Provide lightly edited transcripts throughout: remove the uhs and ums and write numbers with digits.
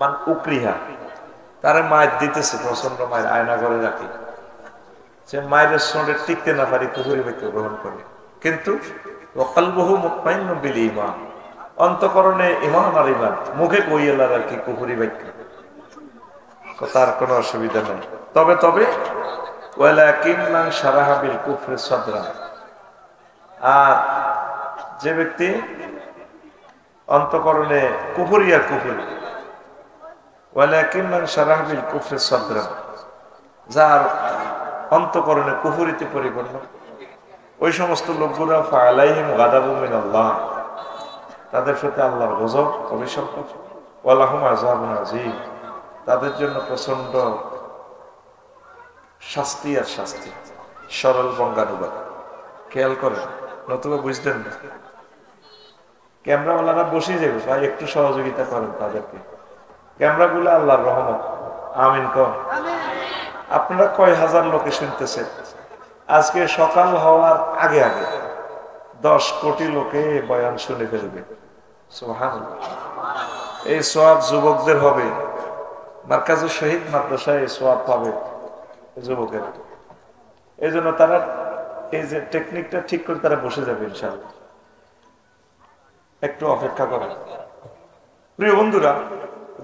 মান উকরিহা, তারে মায়ের দিতেছে, প্রচন্ড মায়ের, আয়না ঘরে রাখি, সে মায়ের সঙ্গে টিকতে না পারি কুহুরি বাক্য গ্রহণ করে। কিন্তু ওয়াকালবুহু মুতমাইন্নুন বিল ঈমান, অন্তঃকরণে ঈমান আর ঈমান, মুখে কইয়েলার আর কি কুহুরি বাক্য, তার কোনো অসুবিধা নেই। তবে তবে ওয়ালাকিন মান শারাহা বিল কুফরি সাদরা, আর যে ব্যক্তি অন্তঃকরণে কুফরি আর কুফরি, ওয়ালাকিন মান শারাহা বিল কুফরি সাদরা, যার অন্তঃকরণে কুফরিতে পরিপূর্ণ, ওই সমস্ত লোকগুলো ফালাইহিম গাদাবুম মিনাল্লাহ, তাদের সাথে আল্লাহর গজব, অভিশাপ, ওয়ালাহুম আযাবুন আযীম, তাদের জন্য প্রচন্ড শাস্তি আর শাস্তি। সরল বঙ্গানুবাদ খেয়াল করেন, নতুবা বুঝলেন না। ক্যামেরাওয়ালারা বসে যাবে ভাই, একটু সহযোগিতা করেন তাদেরকে। ক্যামেরাগুলো আল্লাহর রহমত, আমিন কর। আপনারা কয় হাজার লোকে শুনতেছেন, আজকে সকাল হওয়ার আগে আগে 10 কোটি লোকে বয়ান শুনে ফেলবে। সুবহানাল্লাহ। এই সওয়াব যুবকদের হবে, মার্কাজে শহীদ মাদ্রাসায় এই সওয়াব পাবে যুবকের। এই জন্য তারা এই যে টেকনিকটা ঠিক করে তারা বসে যাবে ইনশাআল্লাহ, একটু অপেক্ষা করেন। প্রিয় বন্ধুরা,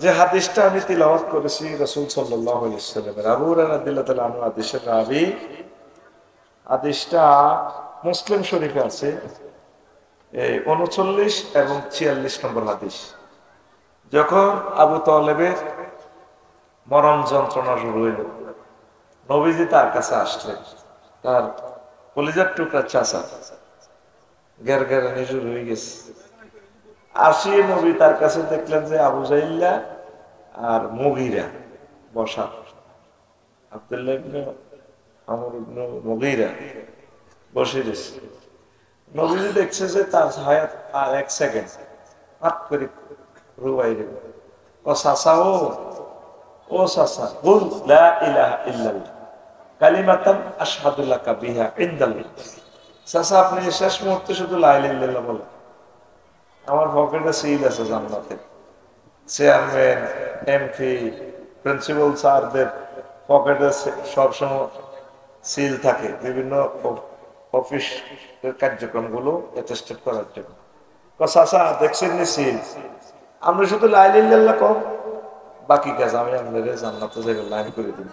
যে হাদিসটা আমি তিলাওয়াত করেছি রাসূল সাল্লাল্লাহু আলাইহি ওয়াসাল্লামের, আবু হুরায়রা রাদিয়াল্লাহু আনহু হাদিসের রাবী, হাদিসটা মুসলিম শরীফে আছে, 39 এবং 46 নম্বর হাদিস। যখন আবু তালেবের মরণ যন্ত্রণা শুরু হইল, নবীজি তার কাছে আসলেন, তার কলিজার টুকরা চাচা গের গেরানি শুরু হয়ে গেছে। আসিয়ে নবী তার কাছে দেখলেন যে আবু জাইল্লা আর মুগীরা বসা, আব্দুল্লাহ ইবনে আমর ইবনে মুগীরা বসে গেছে। নবীজি দেখছে যে তার হায়াত আর 1 সেকেন্ড, হাত করে রুবাই রে ও চাচা, ও চাচা, কুল লা ইলাহা ইল্লাল্লাহ কালিমাতান আশহাদু লাকা বিহা ইনদাল্লাহ। চাচা, আপনি শেষ মুহূর্তে শুধু লা ইলাহা ইল্লাল্লাহ বলেন, আমার পকেটে সিল আছে জান্নাতে। চেয়ারম্যান, এমপি, প্রিন্সিপাল স্যারদের পকেটে সবসময় সিল থাকে বিভিন্ন অফিস কার্যক্রমগুলো অ্যাটেস্টেড করার জন্য। চাচা দেখছেন নি সিল, আমরা শুধু লা ইলাহা ইল্লাল্লাহ কম, বাকি কাজ আমি আপনাদের জান্নাতে যাবে লাইন করে দিন।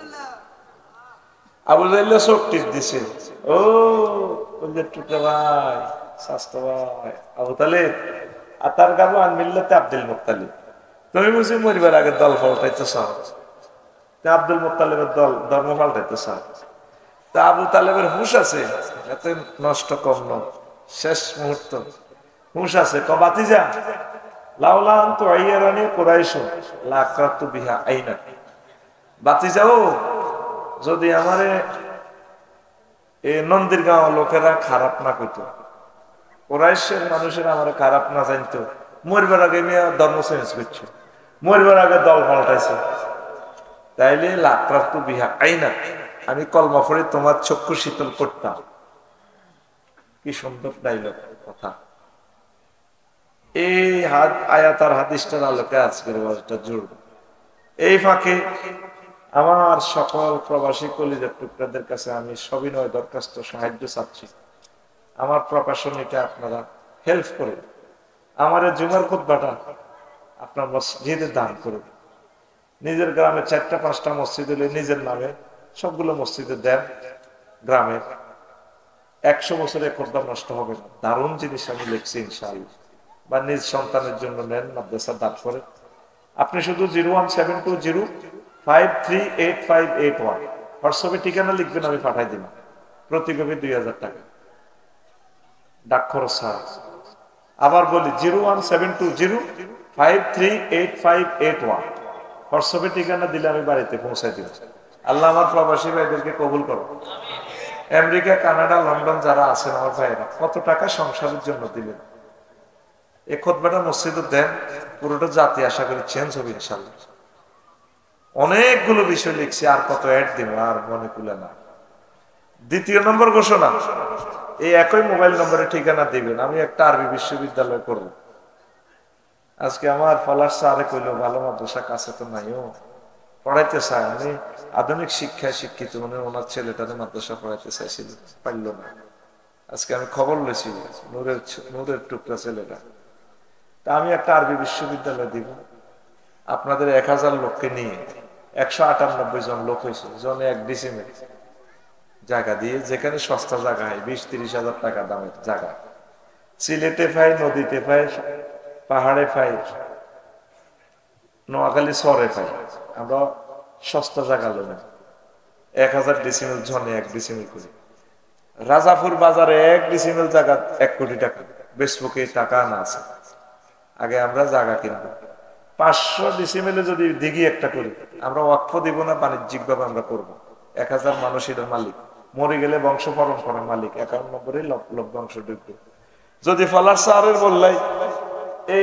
আবু জাইল্লা চোখ টিপ দিছে, ও কলিজার টুকরা ভাই, স্বাস্থ্য ভাই আবু তালেব, আর তার গাবো আন মিল্লাতে আব্দুল মুত্তালিব, তুমি বুঝি মরিবার আগে দল পাল্টাইতে চাও, আব্দুল মুত্তালিবের দল ধর্ম পাল্টাইতে চাও। তা আবু তালেবের হুঁশ আছে, এত নষ্ট কম ন, শেষ মুহূর্ত হুঁশ আছে, বাতিজা লাউলা আনতু আইয়ারানি কুরাইশু লাকরাতু বিহা আইনা, বাতিজাও যদি আমারে এই নন্দীর গাঁও লোকেরা খারাপ না কইতো, কুরাইশের মানুষেরা আমারে খারাপ না জানতো, মরবার আগে আমি ধর্ম চেঞ্জ করছি, মরবার আগে দল পাল্টাইছে, তাইলে লাকরাতু বিহা আইনা, আমি কলমা পড়ে তোমার চক্ষু শীতল করতাম। কি সুন্দর ডাইলগ কথা। এই আয়াত আর হাদিসটার আলোকে আজকের ওয়াজটা জুড়ব। এই ফাঁকে আমার সকল প্রবাসী কলিজার টুকরাদের কাছে আমি সবিনয় দরখাস্ত, সাহায্য চাচ্ছি, আমার প্রকাশনীটা আপনারা হেল্প করুন, আমার জুমার খুতবাটা আপনার মসজিদে দান করুন। নিজের গ্রামে 4-5টা মসজিদ হলে নিজের নামে সবগুলো মসজিদে দেন। গ্রামের 100 বছরে খুতবা নষ্ট হবে না, দারুণ জিনিস আমি লিখছি ইনশাআল্লাহ। বা নিজ সন্তানের জন্য নেন, মাদ্রাসা দান করেন। আপনি শুধু 01720538581 হোয়াটসঅ্যাপে ঠিকানা লিখবেন, আমি পাঠাই দিব, প্রতি কপি 2000 টাকা, ডাক খরচ ছাড়া। আবার বলি 01720538581 হোয়াটসঅ্যাপে ঠিকানা দিলে আমি বাড়িতে পৌঁছাই দিব। আল্লাহ আমার প্রবাসী ভাইদেরকে কবুল করো। আমেরিকা, কানাডা, লন্ডন যারা আছেন আমার ভাইয়েরা, কত টাকা সংসারের জন্য দিলেন, এই খুতবাটা মসজিদে দেন, পুরোটা জাতি আশা করি চেঞ্জ হবে ইনশাআল্লাহ। অনেকগুলো বিষয় লিখছি, আর কত অ্যাড দিব আর মনে কুলে না। 2 নম্বর ঘোষণা, এই একই মোবাইল নম্বরে ঠিকানা দিবেন, আমি একটা আরবি বিশ্ববিদ্যালয় করব। আজকে আমার ফলার স্যারে কইলো ভালো মাদ্রাসা কাছে তো নাইও, পড়াইতে চায়, আমি আধুনিক শিক্ষায় শিক্ষিত, মানে ওনার ছেলেটারে মাদ্রাসা পড়াইতে চাইছিল, পারল না। আজকে আমি খবর লইছি, নূরের টুকরা ছেলেটা। তা আমি একটা আরবি বিশ্ববিদ্যালয় দিব, আপনাদের 1000 লোককে নিয়ে 198 জন লোক হয়েছে, জনে 1 ডিসিমেল জায়গা দিয়ে, যেখানে সস্তা জায়গা হয় 20-30 হাজার টাকা দামের জায়গা, সিলেটে পাই, নদীতে পাই, পাহাড়ে পাই, নোয়াখালী শহরে পাই, আমরা সস্তা জায়গা লোক 1000 ডিসিমেল, জনে 1 ডিসিমেল করি। রাজাপুর বাজারে 1 ডিসিমেল জায়গা 1 কোটি টাকা, বেসবুকে টাকা না আছে। আগে আমরা জায়গা কিনবো, 500 ডিসিমেলে যদি দিঘি একটা করি, আমরা ওয়াকফ দিব না, বাণিজ্যিক ভাবে আমরা করবো। 1000 মানুষ এটার মালিক, মরে গেলে বংশ পরম্পরার মালিক, 51 নম্বরে লোক বংশ ঢুকবে। যদি ফলার সারের বললাই এ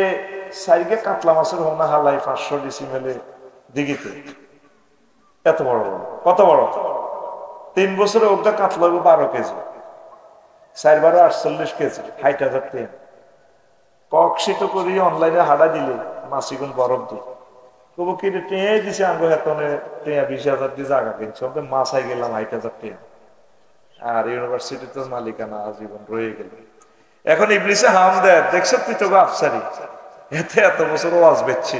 সাইকে কাতলা মাছের হোনা হালাই 500 ডিসিমেলে দিঘিতে, এত বড় বড়, কত বড়, 3 বছরে ওটা কাতলা 12 কেজি, 4 বারো 48 কেজি, 60,000 টাকা ককশিত করি অনলাইনে হাডা দিলে মাসিগুন বরফ দিই, তবু কি টেঁয়ে দিছে আঙ্গ হেতনে, টেঁয়া 20,000 দিয়ে জায়গা কিনছে, ওকে মাসাই গেলাম 60,000 টাকা, আর ইউনিভার্সিটি তো মালিকানা আজীবন রয়ে গেল। এখন ইবলিসে হাম দেয়, দেখছো তুই তো আফসারি, এতে এত বছর ওয়াজ বেচছি,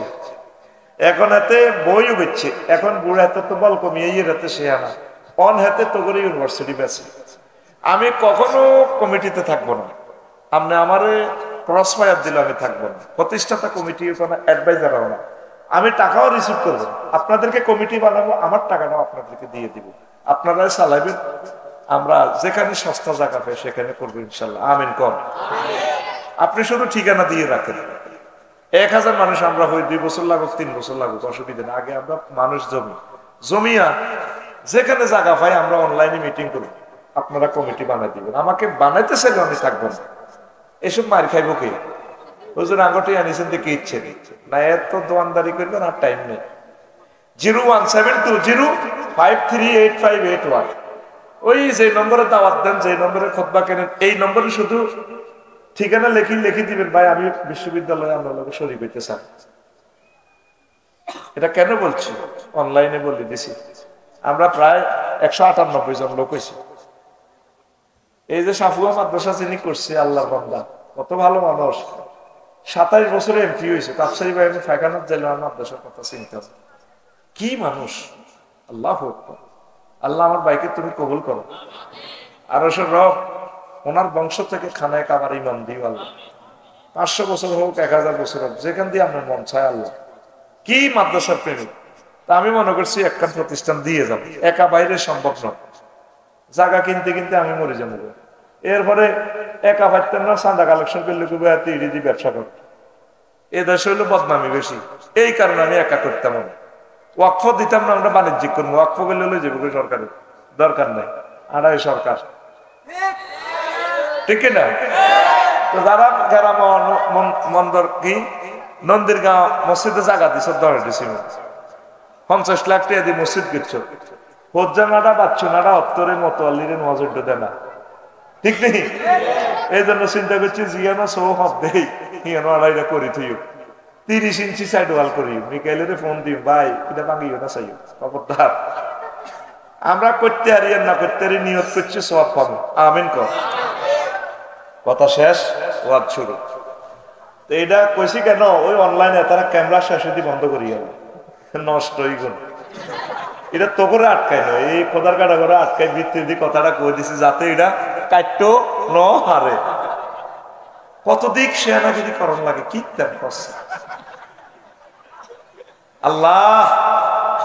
এখন এতে বইও বেচছে, এখন বুড়া হাতে তো বল কমিয়ে হাতে শেয়ানা, অন হাতে তো করে ইউনিভার্সিটি বেছে। আমি কখনো কমিটিতে থাকবো না, আপনি আমারে ক্রস ফায়ার দিলে আমি থাকবো না, প্রতিষ্ঠাতা কমিটি কোনো অ্যাডভাইজার না, আমি টাকাও রিসিভ করবো, আপনাদেরকে কমিটি বানাবো, আমার টাকাটাও আপনাদেরকে দিয়ে দিব, আপনারা চালাইবেন, আমরা যেখানে সস্তা জায়গা পাই সেখানে করবো ইনশাল্লাহ, আমিন কর। আপনি শুধু ঠিকানা দিয়ে রাখেন, 1000 মানুষ আমরা হই, 2 বছর লাগুক 3 বছর লাগুক অসুবিধা নেই, আগে আমরা মানুষ জমিয়া যেখানে জায়গা পাই আমরা অনলাইনে মিটিং করি, আপনারা কমিটি বানাই দিবেন, আমাকে বানাইতে চাইলে আমি থাকবো না, এসব মার খাইব কে, হুজুর আঙ্গটি আনিছেন দেখে ইচ্ছে না, এত দোয়ানদারি করবেন আর টাইম নেই। 01720538581, ওই যে নম্বরে দাওয়াত দেন, যে নম্বরে খুতবা কেনেন, এই নম্বরে শুধু ঠিকানা লিখে দিবেন, ভাই আমি বিশ্ববিদ্যালয়ে আমরা লোক শরীর হইতে চাই। এটা কেন বলছি, অনলাইনে বলে দিছি, আমরা প্রায় 198 জন লোক হয়েছি। এই যে সাফুয়া মাদ্রাসা যিনি করছে, আল্লাহর বান্দা, কত ভালো মানুষ, 27 বছরে এমপি হয়েছে, কাপসারি বাহিনী ফাইকানাত জেলা মাদ্রাসার কথা চিন্তা, কি মানুষ, আল্লাহ আল্লাহ আমার ভাইকে তুমি কবুল করো, আর রব ওনার বংশ থেকে খানায় কাবার ইমাম দিও আল্লাহ, 500 বছর হোক 1000 বছর হোক, যেখান দিয়ে আপনার মন চায় আল্লাহ, কি মাদ্রাসার প্রেমিক। তা আমি মনে করছি একটা প্রতিষ্ঠান দিয়ে যাবো, একা বাইরে সম্ভব নয়, জায়গা কিনতে কিনতে আমি মরে যাবো, এরপরে একা পাইতেন না, চাঁদা কালেকশন করলে ইডি ব্যবসা করত, এ দেশে হইলো বদনামি বেশি, এই কারণে আমি একা করতাম না, ওয়াকফ দিতাম না, আমরা বাণিজ্যিক করবো, ওয়াকফ করলে হলে যাবো সরকারের দরকার নাই, আড়াই সরকার, ঠিক না? তো যারা যারা মন্দর কি নন্দীর গাঁও মসজিদে জায়গা দিছ, 10 ডিসিমেল 50 লাখ টাকা দিয়ে মসজিদ গেছ, হজ্জানারা বাচ্চুনারা অত্তরের মতো আল্লিরে নজর দেয় না, ঠিক নেই? এই জন্য চিন্তা করছি জিয়ানো সৌ হব দেই হিয়ানো আড়াইটা করি থইও, 30 ইঞ্চি সাইড ওয়াল করি, মিকাইলের ফোন দিই, ভাই এটা ভাঙিও না চাইও, খবরদার। আমরা করতে হারি আর না করতে হারি, নিয়ত করছি সব পাবো, আমিন কর। কথা শেষ, ওয়াজ শুরু। তো এটা কইছি কেন, ওই অনলাইনে তারা ক্যামেরা শেষে বন্ধ করি গেল, নষ্ট হয়ে গেল, এটা তো করে আটকায় নয়, এই খোদার কাটা করে আটকায় ভিত্তির দিয়ে কথাটা কই দিছি, যাতে এটা কাট্টো ন হারে, কত দিক সেনাগিরি করণ লাগে, কি তেম করছে। আল্লাহ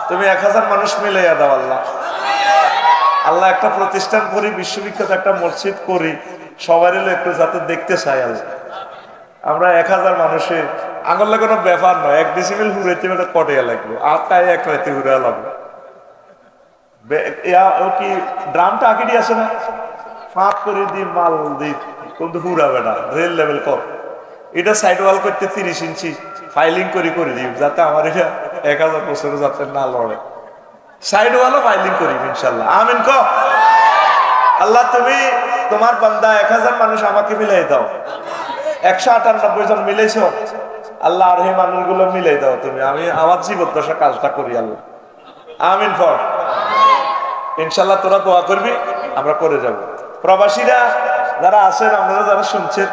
তুমি 1000 মানুষ মিলাইয়া দাও আল্লাহ, আল্লাহ একটা প্রতিষ্ঠান করি, বিশ্ববিখ্যাত একটা মসজিদ করি, সবাই একটু যাতে দেখতে চাই আল্লাহ, আমরা 1000 মানুষের আঙুল লাগানো ব্যাপার নয়, 1 ডিসিমেল হুড়াইতে কটিয়া লাগবে, আর তাই 1 রাতে হুড়া লাগবে, কি ড্রামটা আগে আছে না, ফাঁক করে দি মাল দি, কিন্তু হুড়া বেটা রেল লেভেল কর, এটা সাইড ওয়াল করতে 30 ইঞ্চি ফাইলিং করে দিই, যাতে আমার এটা 1000 বছরে যাতে না লড়ে, সাইড ওয়ালও ফাইলিং করি ইনশাল্লাহ, আমিন কর। আল্লাহ তুমি তোমার বান্দা 1000 মানুষ আমাকে মিলাই দাও, 198 জন মিলাইছ, আল্লাহ আর এই মানুষগুলো মিলাই দাও তুমি, আমি আমার জীবদ্দশা কাজটা করি আল্লাহ। আমিন ফর ইনশাল্লাহ। তোরা দোয়া করবি, আমরা করে যাব। প্রবাসীরা যারা আছেন, আপনারা যারা শুনছেন,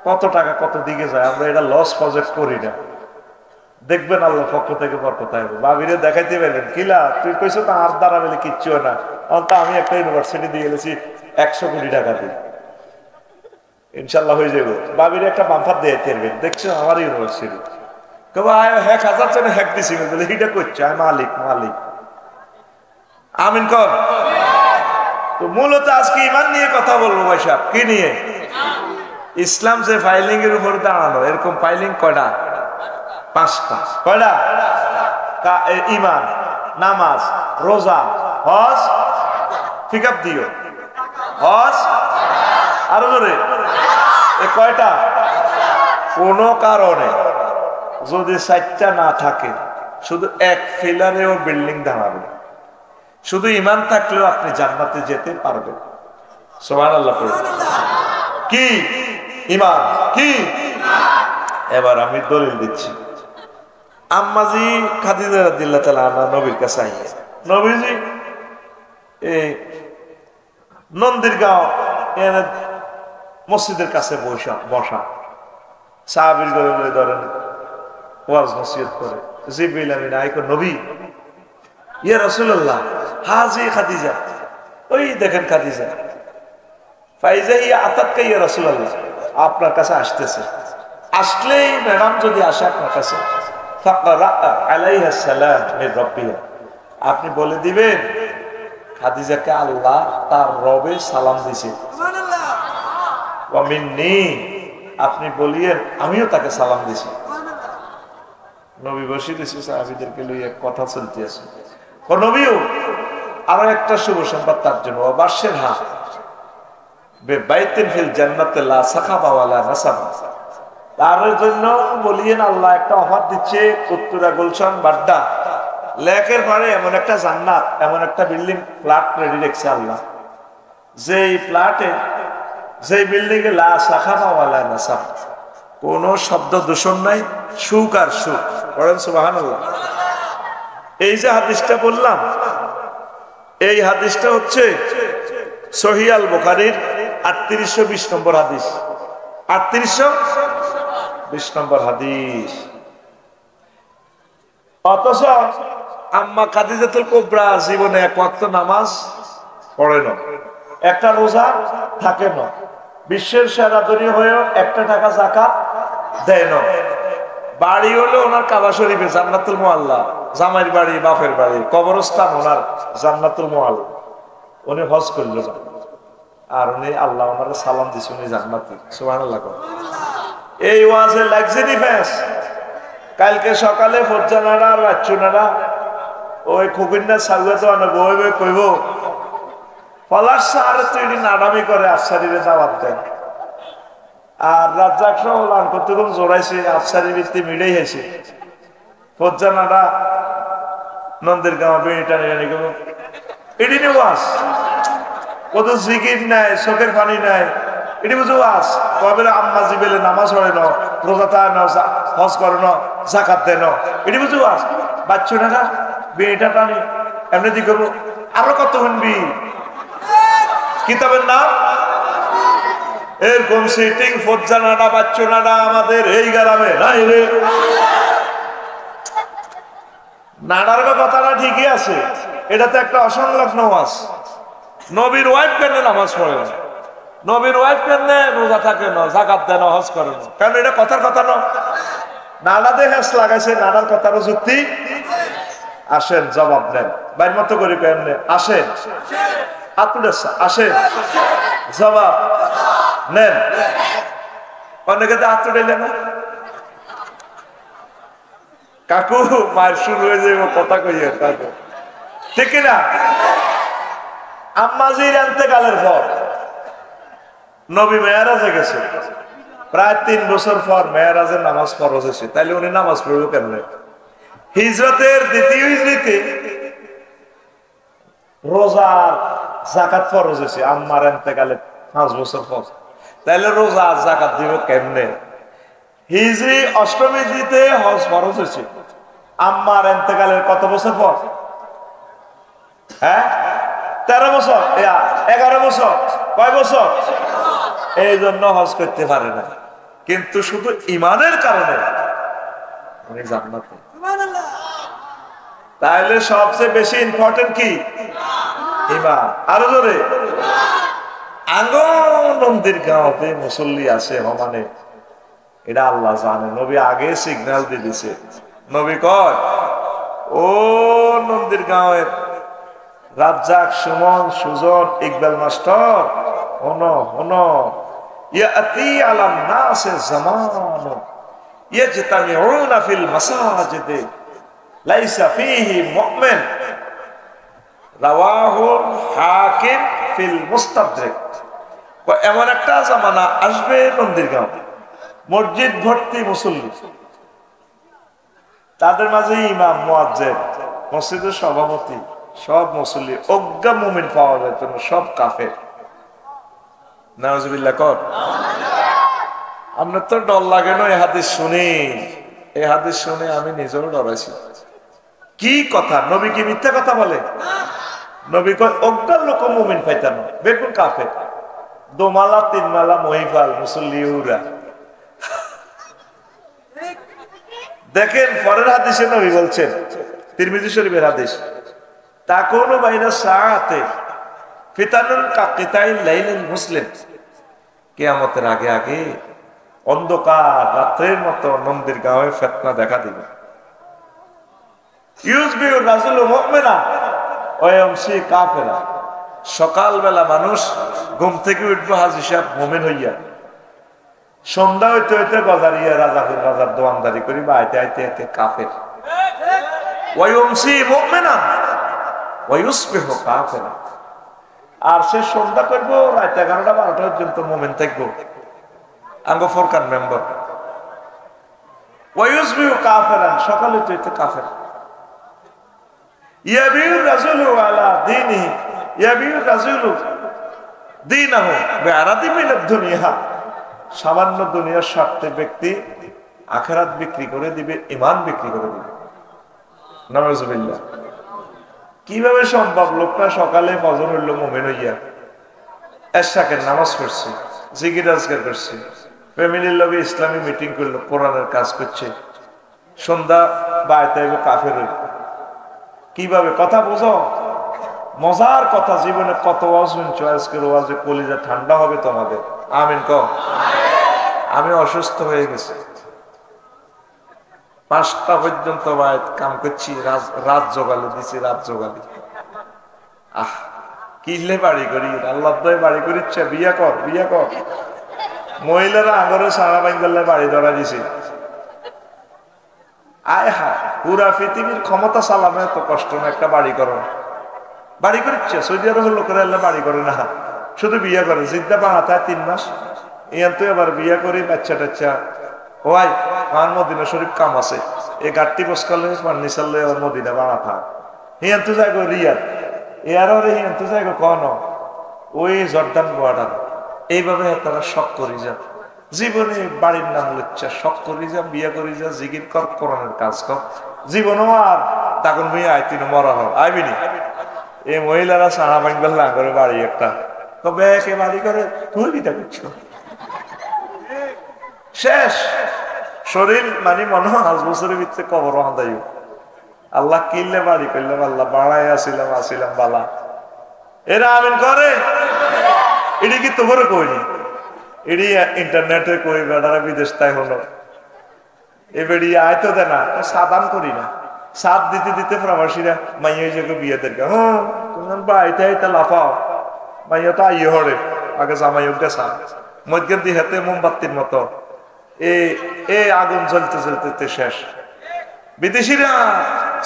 কত টাকা কত দিকে যায়, আমরা এটা লস প্রজেক্ট করি না। দেখবেন আল্লাহ পক্ষ থেকে বরকত আসবে। বাবিরে দেখাইতে পারবেন কিলা তুই কইছো তো আর দ্বারা বলে কিচ্ছু হয় না, তা আমি একটা ইউনিভার্সিটি দিয়ে গেছি 100 কোটি টাকা দিয়ে, ইনশাল্লাহ হয়ে যাবে। বাবিরে একটা বাম্পার দিয়ে পারবেন, দেখছো আমার ইউনিভার্সিটি কেউ হ্যাক হাজার জন হ্যাক দিছি বলে এটা করছে আমি মালিক মালিক। আমিন কর। তো মূলত আজকে ইমান নিয়ে কথা বলবো ভাই সাহেব। কি নিয়ে? ইসলাম যে ফাইলিং এর উপর দাঁড়ানো, এরকম ফাইলিং কয়টা? 5টা। কয়টা? ইমান, নামাজ, রোজা, হজ, ফিকাপ দিও, হজ, আরো জোরে কয়টা? কোন কারণে যদি 4টা না থাকে, শুধু এক ফিলারেও বিল্ডিং দাঁড়াবে। শুধু ইমান থাকলেও আপনি জান্নাতে যেতে পারবেন। সুবহানাল্লাহ। কি ইমান? কি? এবার আমি দলিল দিচ্ছি। আম্মাজি খাদিজা রাদিয়াল্লাহু তাআলা আনহা নবীর কাছে আইয়া, নবীজি এই নন্দীরগাঁও মসজিদের কাছে বসা সাহাবীর ঘরে ধরেন ওয়াজ নসিহত করে। জিবরিল আমিন আইকো, নবী, ইয়া রাসূলুল্লাহ হাজি খাদিজা, ওই দেখেন খাদিজা, ফাইজা ইয়া আতাতকা ইয়া রাসূলুল্লাহ, আপনার কাছে আসতেছে। আসলেই ম্যাডাম যদি আসে আপনার কাছে, ফাকরা আলাইহা সালাম মির রাব্বিহা, আপনি বলে দিবেন খাদিজাকে আল্লাহ তার রবে সালাম দিয়েছে। সুবহানাল্লাহ। ওয়া মিন্নি, আপনি বলিয়েন আমিও তাকে সালাম দিয়েছি। নবী বসে দিয়েছে, সাহাবীদেরকে লইয়া কথা চলতে আছে। নবীও আরো একটা শুভ সংবাদ তার জন্য, ওয়াবাশশির হা বিবাইতিন ফিল জান্নাতি লা সাখাবা ওয়ালা নাসাবা, তার জন্য বলিয়েন আল্লাহ একটা অফার দিচ্ছে উত্তরা গুলশান বাড্ডা লেকের পারে এমন একটা জান্নাত, এমন একটা বিল্ডিং ফ্ল্যাট রেডি রেখেছে আল্লাহ, যেই ফ্ল্যাটে যেই বিল্ডিং এ লা সাখাবা ওয়ালা নাসাবা, কোনো শব্দ দূষণ নাই, সুখ আর সুখ। পড়েন সুবহানাল্লাহ। এই যে হাদিসটা বললাম, এই হাদিসটা হচ্ছে সহিহ আল বুখারীর 3820 নম্বর হাদিস। 3820 নম্বর হাদিস। অথচ আম্মা খাদিজাতুল কুবরা জীবনে এক ওয়াক্ত নামাজ পড়ে না, একটা রোজা থাকে না, বিশ্বের সেরা ধনী হয়েও 1 টাকা যাকাত দেয় না। বাড়ি হলো ওনার কাবা শরীফে জান্নাতুল মুআল্লা, জামাইর বাড়ি, বাপের বাড়ি, কবরস্থান ওনার জান্নাতুল মুআল্লা। উনি হজ করল আর উনি আল্লাহ ওনার সালাম দিছে, উনি জান্নাতি। সুবহানাল্লাহ। এই ওয়াজে লাক্সারি ফেস। কালকে সকালে ফজ্জানারা আর বাচ্চুনারা ওই খুকিন্না সাগুয়া তো আনা বই বই কইব পলাশ সার তৈরি নাডামি করে আফসারিরে দাওয়াত দেয়। আর রাজ্জাক সহ লান কতক্ষণ জোড়াইছে, আফসারি ভিত্তি মিলেই হয়েছে। ফজ্জানারা নন্দের গাঁও বেড়ি টানি টানি গেল, এটি নিয়ে ওয়াজ, কত জিকির নাই, চোখের পানি নাই, এটি বুঝে ওয়াজ। কবে আম্মা জিবেলে নামাজ পড়ে ন, রোজা তা ন, হজ করে ন, জাকাত দেয় ন, এটি বুঝে ওয়াজ। বাচ্চু না বেড়িটা টানি এমনি দি করবো। আরো কত শুনবি কিতাবের নাম এরকম সিটিং ফজ্জানাডা বাচ্চুনাডা আমাদের এই গ্রামে নাই রে। নাডার কথাটা ঠিকই আছে, এটা তো একটা অসংলগ্ন ওয়াজ। নবীর ওয়াইফ কেন নামাজ পড়ে না, নবীর ওয়াইফ কেন রোজা থাকে না, যাকাত দেয় না, হজ করে না, কারণ এটা কথার কথা না। নাডাতে হেস লাগাইছে, নাডার কথারও যুক্তি। আসেন জবাব নেন, বাইর মতো করি কেমনে। আসেন আসেন জবাব নেন। অনেকে তো হাত উঠাইলে না, কাকু মায়ের শুরু হয়ে যাইব কথা কইয়ে কাকু, ঠিক কিনা? আম্মাজির ইন্তেকালের পর নবী মেয়ারাজে গেছে, প্রায় 3 বছর পর মেয়ারাজের নামাজ ফরজ হয়েছে। তাইলে উনি নামাজ পড়ল কেমনে? হিজরতের দ্বিতীয় হিজরিতে রোজার যাকাত ফরজ হয়েছে আম্মার ইন্তেকালের 5 বছর পর। তাইলে রোজা জাকাত দিব কেমনে? হিজরি অষ্টম হিজরিতে হজ ফরজ হয়েছে। আম্মার ইন্তেকালের কত বছর পর? হ্যাঁ, 13 বছর, 11 বছর, কয় বছর? এই জন্য হজ করতে পারে না, কিন্তু শুধু ইমানের কারণে উনি জান্নাতে। তাহলে সবচেয়ে বেশি ইম্পর্টেন্ট কি? ইমান। আরো জোরে। আঙ্গনন্দির গাঁওতে মুসল্লি আছে মানে এটা আল্লাহ জানে। নবী আগে সিগন্যাল দিয়ে দিছে। নবী কয়, ও নন্দির গাঁওয়ের রাজ্জাক, সুমন, সুজন, ইকবাল মাস্টার, হনো হনো, ইয়াতি আলান নাসে জামান ইয়াজতামিউনা ফিল মাসাজিদে লাইসা ফিহি মুমিন, রাওয়াহুল হাকিম ফিল মুস্তাদরিক। এমন একটা জামানা আসবে নন্দীরগাঁও, মসজিদ ভর্তি মুসল্লি, তাদের মাঝে ইমাম, মুয়াজ্জিন, মসজিদের সভাপতি, সব মুসল্লি, অজ্ঞা মুমিন পাওয়া যেত না, সব কাফের। নাউজুবিল্লাহ কর। আপনার তো ডর লাগে না এই হাদিস শুনি? এই হাদিস শুনে আমি নিজেও ডরাইছি। কি কথা, নবী কি মিথ্যা কথা বলে? নবী কয় অজ্ঞান লোক মুমিন পাইতাম, বেগুন কাফের। দোমালা তিনমালা মহিফাল মুসল্লি উরা। দেখেন পরের হাদিসে নবী বলছেন, তিরমিজি শরীফের হাদিস, তাকুনু বাইনা সাআতে ফিতানুন কাকিতাইল লাইলিল মুসলিম। কিয়ামতের আগে আগে অন্ধকার রাতের মতো নন্দির গাঁয়ে ফিতনা দেখা দিবে। ইউজবিউ রাজুলু মুমিনা ওয়া ইয়ামশি কাফিরা। সকালবেলা মানুষ ঘুম থেকে উঠবে হাজী সাহেব মুমিন হইয়া, সন্ধ্যা হইতে হইতে গজারিয়া রাজাপুর রাজার দোয়ানদারি করি বা আইতে আইতে আইতে কাফের। ওয়া ইয়ামশি মুমিনা ওয়া ইউসবিহু কাফিরা। আর সে সন্ধ্যা করবো রাত 11টা 12টা পর্যন্ত মুমিন থাকবো, আঙ্গ ফরকান মেম্বার। ওয়া ইউসবিহু কাফিরান, সকালে হইতে কাফের। ইয়াবিউ রাজুলু আলা দীনিহি ইয়াবিউ রাজুলু দীনাহু বিআরাদি মিনাদ দুনিয়া। সামান্য দুনিয়ার স্বার্থে ব্যক্তি আখিরাত বিক্রি করে দিবে, ঈমান বিক্রি করে দিবে। নাউজুবিল্লাহ। কিভাবে সম্ভব? লোকটা সকালে ফজর হইল মুমিন হইয়া, এশাকের নামাজ পড়ছে, জিকির আজকার করছে, ফ্যামিলির লগে ইসলামী মিটিং করলো, কোরআনের কাজ করছে, সন্ধ্যা বাড়িতে কাফের হইল। কিভাবে? কথা বুঝো, মজার কথা। জীবনে কত ওয়াজ শুনছো, আজকের ওয়াজে কলিজা ঠান্ডা হবে তোমাদের। আমিন কও। আমি অসুস্থ হয়ে গেছি, 5টা পর্যন্ত কাম করছি, রাত জোগালে দিছি, রাত জোগালে। কিনলে বাড়ি করি, আল্লাহ বাড়ি করিচ্ছে, বিয়া কর বিয়া কর। মহিলারা আঙরে সারা বাঙ্গলে বাড়ি ধরা দিছি। আয় হা, পুরা পৃথিবীর ক্ষমতা চালানো এত কষ্ট না, একটা বাড়ি করো। বাড়ি করছে সৌদি আরবের লোকেরা এলে বাড়ি করে না, শুধু বিয়ে করে। জিদ্দা বাড়াতে 3 মাস, ইয়ান তো এবার বিয়ে করি, বাচ্চা টাচ্চা ওয়াই মান মদিনা শরীফ কাম আছে, এই গাড়টি বসকালে নিচালে মদিনা বাড়াতা হিয়ান তো যাইগো রিয়াদ, এর হিয়ান তো যাইগো কন ওই জর্দান বর্ডার। এইভাবে তারা শখ করি যা, জীবনে বাড়ির নাম লুচ্ছা, শখ করি যা, বিয়ে করি যা, জিকির কর, কোরআনের কাজ কর, জীবনও আর তখন মেয়ে আইতিন মরা হোক আইবিনি। এই মহিলারা সারা বাঙ্গাল না করে বাড়ি একটা, তবে একে বাড়ি করে তুই বিটা করছো, শেষ শরীর মানে মনে হয় 5 বছরের ভিতরে কবর হাঁদাই। আল্লাহ কিনলে বাড়ি করলাম, আল্লাহ বাড়াই আসিলাম আসিলাম বালা। এরা আমিন করে, এটি কি তোমার কইনি, এটি ইন্টারনেটে কই বেড়ারা বিদেশ তাই হলো। এ বেড়ি আয় তো দেয় না, সাদান করি না, সাত দিতে দিতে প্রবাসীরা মাইয়া যে বিয়েদের হ্যাঁ তোমার বাড়িতে আইতে লাফাও, মাইয়া তো আইয়ে হরে আগে জামাইকে সা মধ্যে দিয়ে হাতে মোমবাতির মতো এ আগুন জ্বলতে জ্বলতে শেষ। বিদেশিরা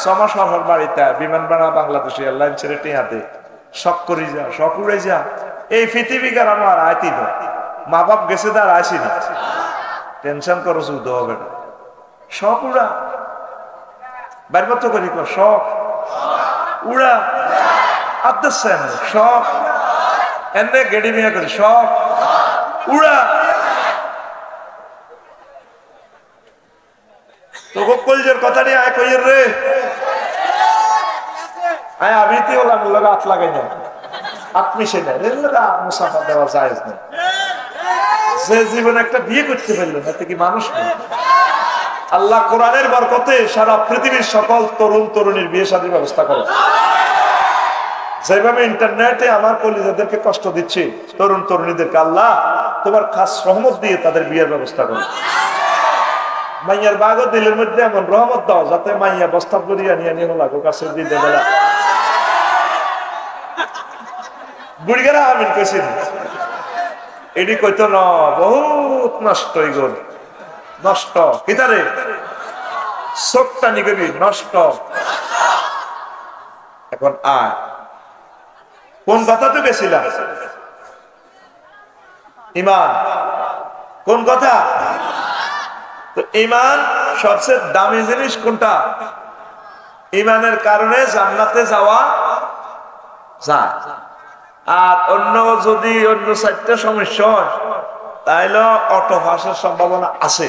6 মাস হওয়ার বাড়িতে বিমান ভাড়া বাংলাদেশি এয়ারলাইন ছেড়ে টিহাতে শখ করি যা, শখ উড়ে যা। এই পৃথিবীকার আমার আইতি না, মা বাপ গেছে তার আসিনি, টেনশন করো শুদ্ধ হবে না, শখ উড়া বাইরবত করি শখ উড়া আত্মসেন শখ এনে গেড়ি মিয়া করি শখ উড়া। কথাটি আয় কইয়ের রে আয় আবিতি ওলাম লগা হাত লাগাই না আত্মিশে না এর লগা মুসাফা দেওয়া জায়েজ না যে জীবন একটা বিয়ে করতে পারলো না কি মানুষ না আল্লাহ কোরআনের বরকতে সারা পৃথিবীর সকল তরুণ তরুণীর বিয়ে শাদীর ব্যবস্থা করে যেভাবে ইন্টারনেটে আমার কলিজাদেরকে কষ্ট দিচ্ছে তরুণ তরুণীদেরকে আল্লাহ তোমার খাস রহমত দিয়ে তাদের বিয়ের ব্যবস্থা করো মাইয়ার বাগো দিলের মধ্যে এমন রহমত দাও যাতে মাইয়া বস্তা করিয়া নিয়ে নিয়ে লাগো কাছে দিতে বেলা বুড়িগারা আমিন কইছেন এটি কইতো না বহুত নষ্ট এগুলো নষ্ট কিতারে চোখটা নিগবি নষ্ট এখন আয় কোন কথা তো গেছিলাম ইমান কোন কথা তো ইমান সবচেয়ে দামি জিনিস কোনটা ইমানের কারণে জান্নাতে যাওয়া যায় আর অন্য যদি অন্য চারটা সমস্যা হয় তাইলে অটো ফাঁসের সম্ভাবনা আছে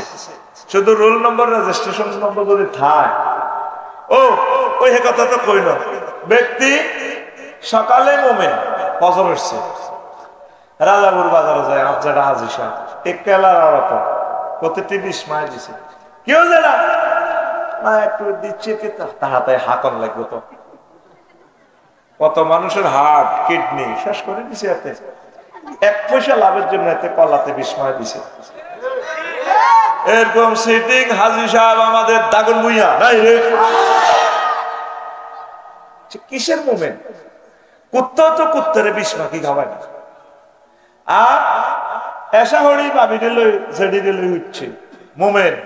শুধু রোল নম্বর রেজিস্ট্রেশন নম্বর যদি থাকে ও ওই কথা তো কই না ব্যক্তি সকালে মোমেন ফজর হচ্ছে রাজাপুর বাজারে যায় আপনারা হাজির সাহেব এক কেলার আড়ত প্রতিটি 20 মাইল দিছে কেউ জানা না একটু দিচ্ছে কি তাড়াতাড়ি হাকন লাগবে তো কত মানুষের হার্ট কিডনি শেষ করে দিছে এতে 1 পয়সা লাভের জন্য এতে কলাতে 20 মাইল দিছে এরকম সিটিং হাজি সাহেব আমাদের দাগন ভুইয়া নাই রে কিসের মোমেন্ট কুত্তা তো কুত্তারে 20 মাকি খাওয়ায় না আর এসা হরি বাবি দিল জেডি দিল উঠছে মোমেন্ট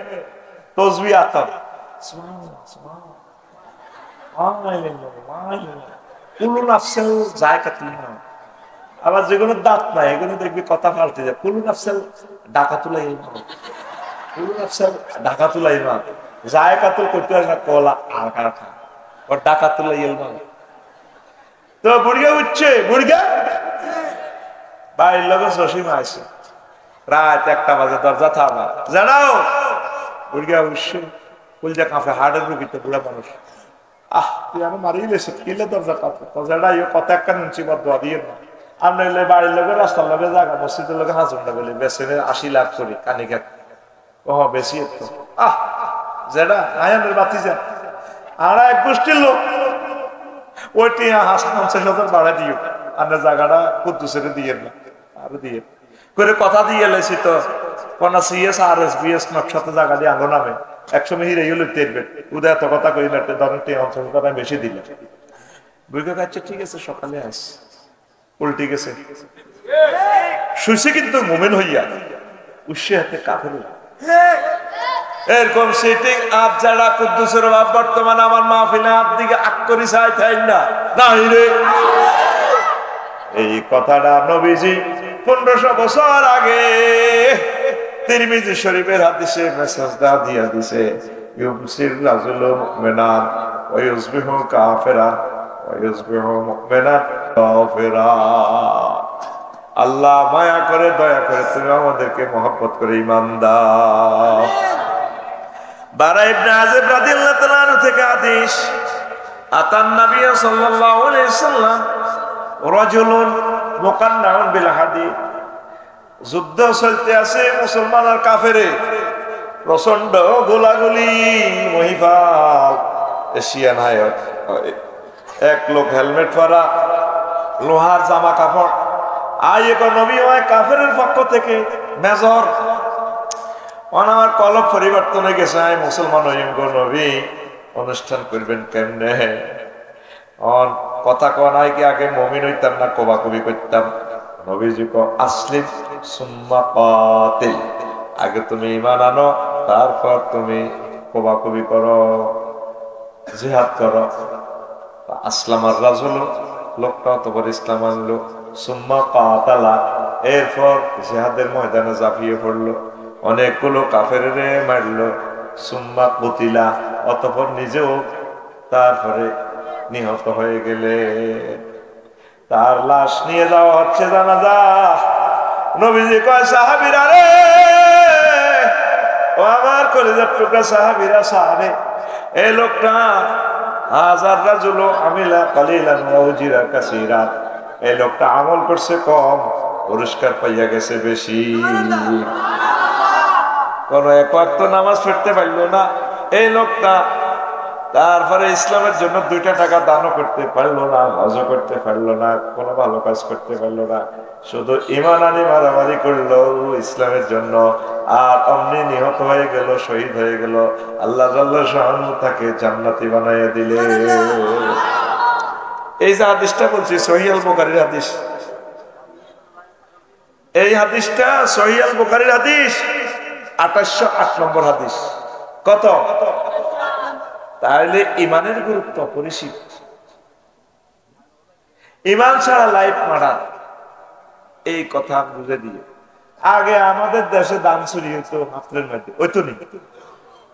তসবি আতর কুলু নাফসেল যায় কাটলি না আবার যেগুলো দাঁত নাই এগুলো দেখবি কথা পাল্টে যায় কুলু নাফসেল ডাকা তুলাই কুলু নাফসেল ডাকা তুলাই না যায় কাতুল করতে হয় না কলা আর কারখা ওর ডাকা তুলাই না তো বুড়িয়া উঠছে বুড়িয়া বাড়ির লোক সসীমা আছে রাত 1টা বাজে দরজা থামা জানাও বুড়িয়া উঠছে কুলজা কাঁপে হাড়ের রুগীতে বুড়া মানুষ আহ তুই আমি মারিয়ে লেছে কিলে দরজা কাঁপে তো জানা কত একটা নুনছি বা দোয়া দিয়ে না আমরা বাড়ির লোকের রাস্তার লোকের জায়গা মসজিদের লোকের হাজুন্ডা বলি বেসেনের 80 লাখ করি কানিকা ও বেশি তো আহ যেটা আয়ানের বাতি যা আর এক গোষ্ঠীর লোক ওইটি 50,000 বাড়া দিও আমরা জায়গাটা কুদ্দুসের দিয়ে না আরো দিয়ে করে কথা দিয়ে লেছি তো কোন সিএস আর এস বিএস নকশাতে জায়গা দিয়ে আলো নামে 100 মিহির এই হলো তেরবে উদয় এত কথা কইলে ধরেন অঞ্চল কথা বেশি দিলে বুঝতে পারছে ঠিক আছে সকালে আস উল্টে গেছে শুইছে কিন্তু মোমেন হইয়া উৎসে হাতে কাফের এরকম সিটিং আপ যারা কুদ্দুসের বাপ বর্তমানে আমার মাহফিলে আপ দিকে আক করি চাই তাই না নাই রে এই কথাটা নবীজি 1500 বছর আগে তিরমিজি শরীফের হাদিসে মেসেজটা দিয়া দিছে ইউমসির রাজুলু মুমিনান ওয়া ইউসবিহু কাফিরান ওয়া ইউসবিহু মুমিনান কাফিরা আল্লাহ মায়া করে দয়া করে তুমি আমাদেরকে মহব্বত করে ঈমান দাও বারা ইবনে আযিব রাদিয়াল্লাহু তাআলা আনহু থেকে হাদিস আতান নবী সাল্লাল্লাহু আলাইহি সাল্লাম রাজুলুন মুকান্নাউন বিল হাদিদ যুদ্ধ চলতে আছে মুসলমান আর কাফেরে প্রচন্ড গোলাগুলি মহিফাল এশিয়ান হায়ত এক লোক হেলমেট পরা লোহার জামা কাপড় আই এক নবী হয় কাফেরের পক্ষ থেকে মেজর অনার কলব পরিবর্তন হয়ে গেছে আই মুসলমান হইম গো নবী অনুষ্ঠান করবেন কেমনে অন কথা কনাই কি আগে মুমিন হইতাম না কোবাকুবি করতাম নবীজি কো আসলিম সুম্মা কাতিল আগে তুমি ঈমান আনো তারপর তুমি কোবাকুবি করো জিহাদ করো আসলামার রাজুল লোকটা তখন ইসলাম আনলো সুম্মা কাতালা এরপর জিহাদের ময়দানে ঝাঁপিয়ে পড়লো অনেকগুলো কাফেরে মারলো সুম্মা কুতিলা অতঃপর নিজেও তারপরে নিহত হয়ে গেলে তার লাশ নিয়ে যাওয়া হচ্ছে জানাজা নবীজি কয় সাহাবীরা রে ও আমার কলিজার টুকরা সাহাবীরা সাহাবে এই লোকটা হাজার রাজুল আমিলা কালিলান ওয়া উজিরা কাসীরা, এই লোকটা আমল করছে কম, পুরস্কার পাইয়া গেছে বেশি। কোন এক ওয়াক্ত নামাজ পড়তে পারলো না এই লোকটা, তারপরে ইসলামের জন্য 2টা টাকা দানও করতে পারলো না, হজও করতে পারলো না, কোনো ভালো কাজ করতে পারলো না, শুধু ঈমান আনি মারামারি করলো ইসলামের জন্য, আর অমনি নিহত হয়ে গেল, শহীদ হয়ে গেল। আল্লাহ জাল্লাহ শাআনহু তাকে জান্নাতি বানাইয়া দিলে। এই যে হাদিসটা বলছি সহিহ আল বুখারীর হাদিস, এই হাদিসটা সহিহ আল বুখারীর হাদিস 2808 নম্বর হাদিস। কত? তাহলে ইমানের গুরুত্ব অপরিসীম। ইমান ছাড়া লাইফ মারার, এই কথা বুঝে দিয়ে। আগে আমাদের দেশে দান চুরি হইতো হাতের মধ্যে, ওই তো নেই।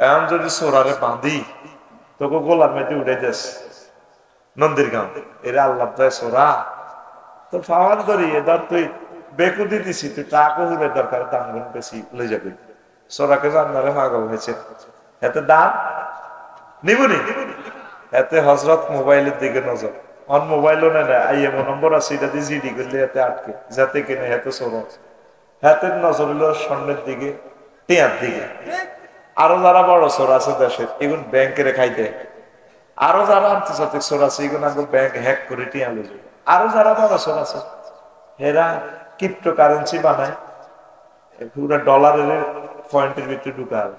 এখন যদি সোরারে বাঁধি তোকে গোলার মধ্যে উঠে যাস নন্দীর গান, এরা আল্লাহ দেয় সোরা তোর ফাওয়ান ধরিয়ে ধর, তুই বেকুদি দিছি, তুই টাকা হুড়ে দরকার, দাম গুণ বেশি লই যাবি। সোরাকে জান্নারে পাগল হয়েছে, এতে দান নিবুনি, এতে হজরত মোবাইলের দিকে নজর, অন মোবাইলও নেয় না, আইএমও নম্বর আছে, এটা দিয়ে জিডি করলে এতে আটকে, যাতে কিনে হেতে সোর, হাতের নজর হলো স্বর্ণের দিকে, টিয়ার দিকে। আরো যারা বড় সোর আছে দেশের, এগুলো ব্যাংকে রেখাই দেয়। আরো যারা আন্তর্জাতিক সোর আছে, এগুলো ব্যাংক হ্যাক করে টিয়া লো। আরো যারা বড় সোর আছে, এরা ক্রিপ্টো কারেন্সি বানায়, পুরো ডলারের পয়েন্টের ভিতরে ঢুকায়।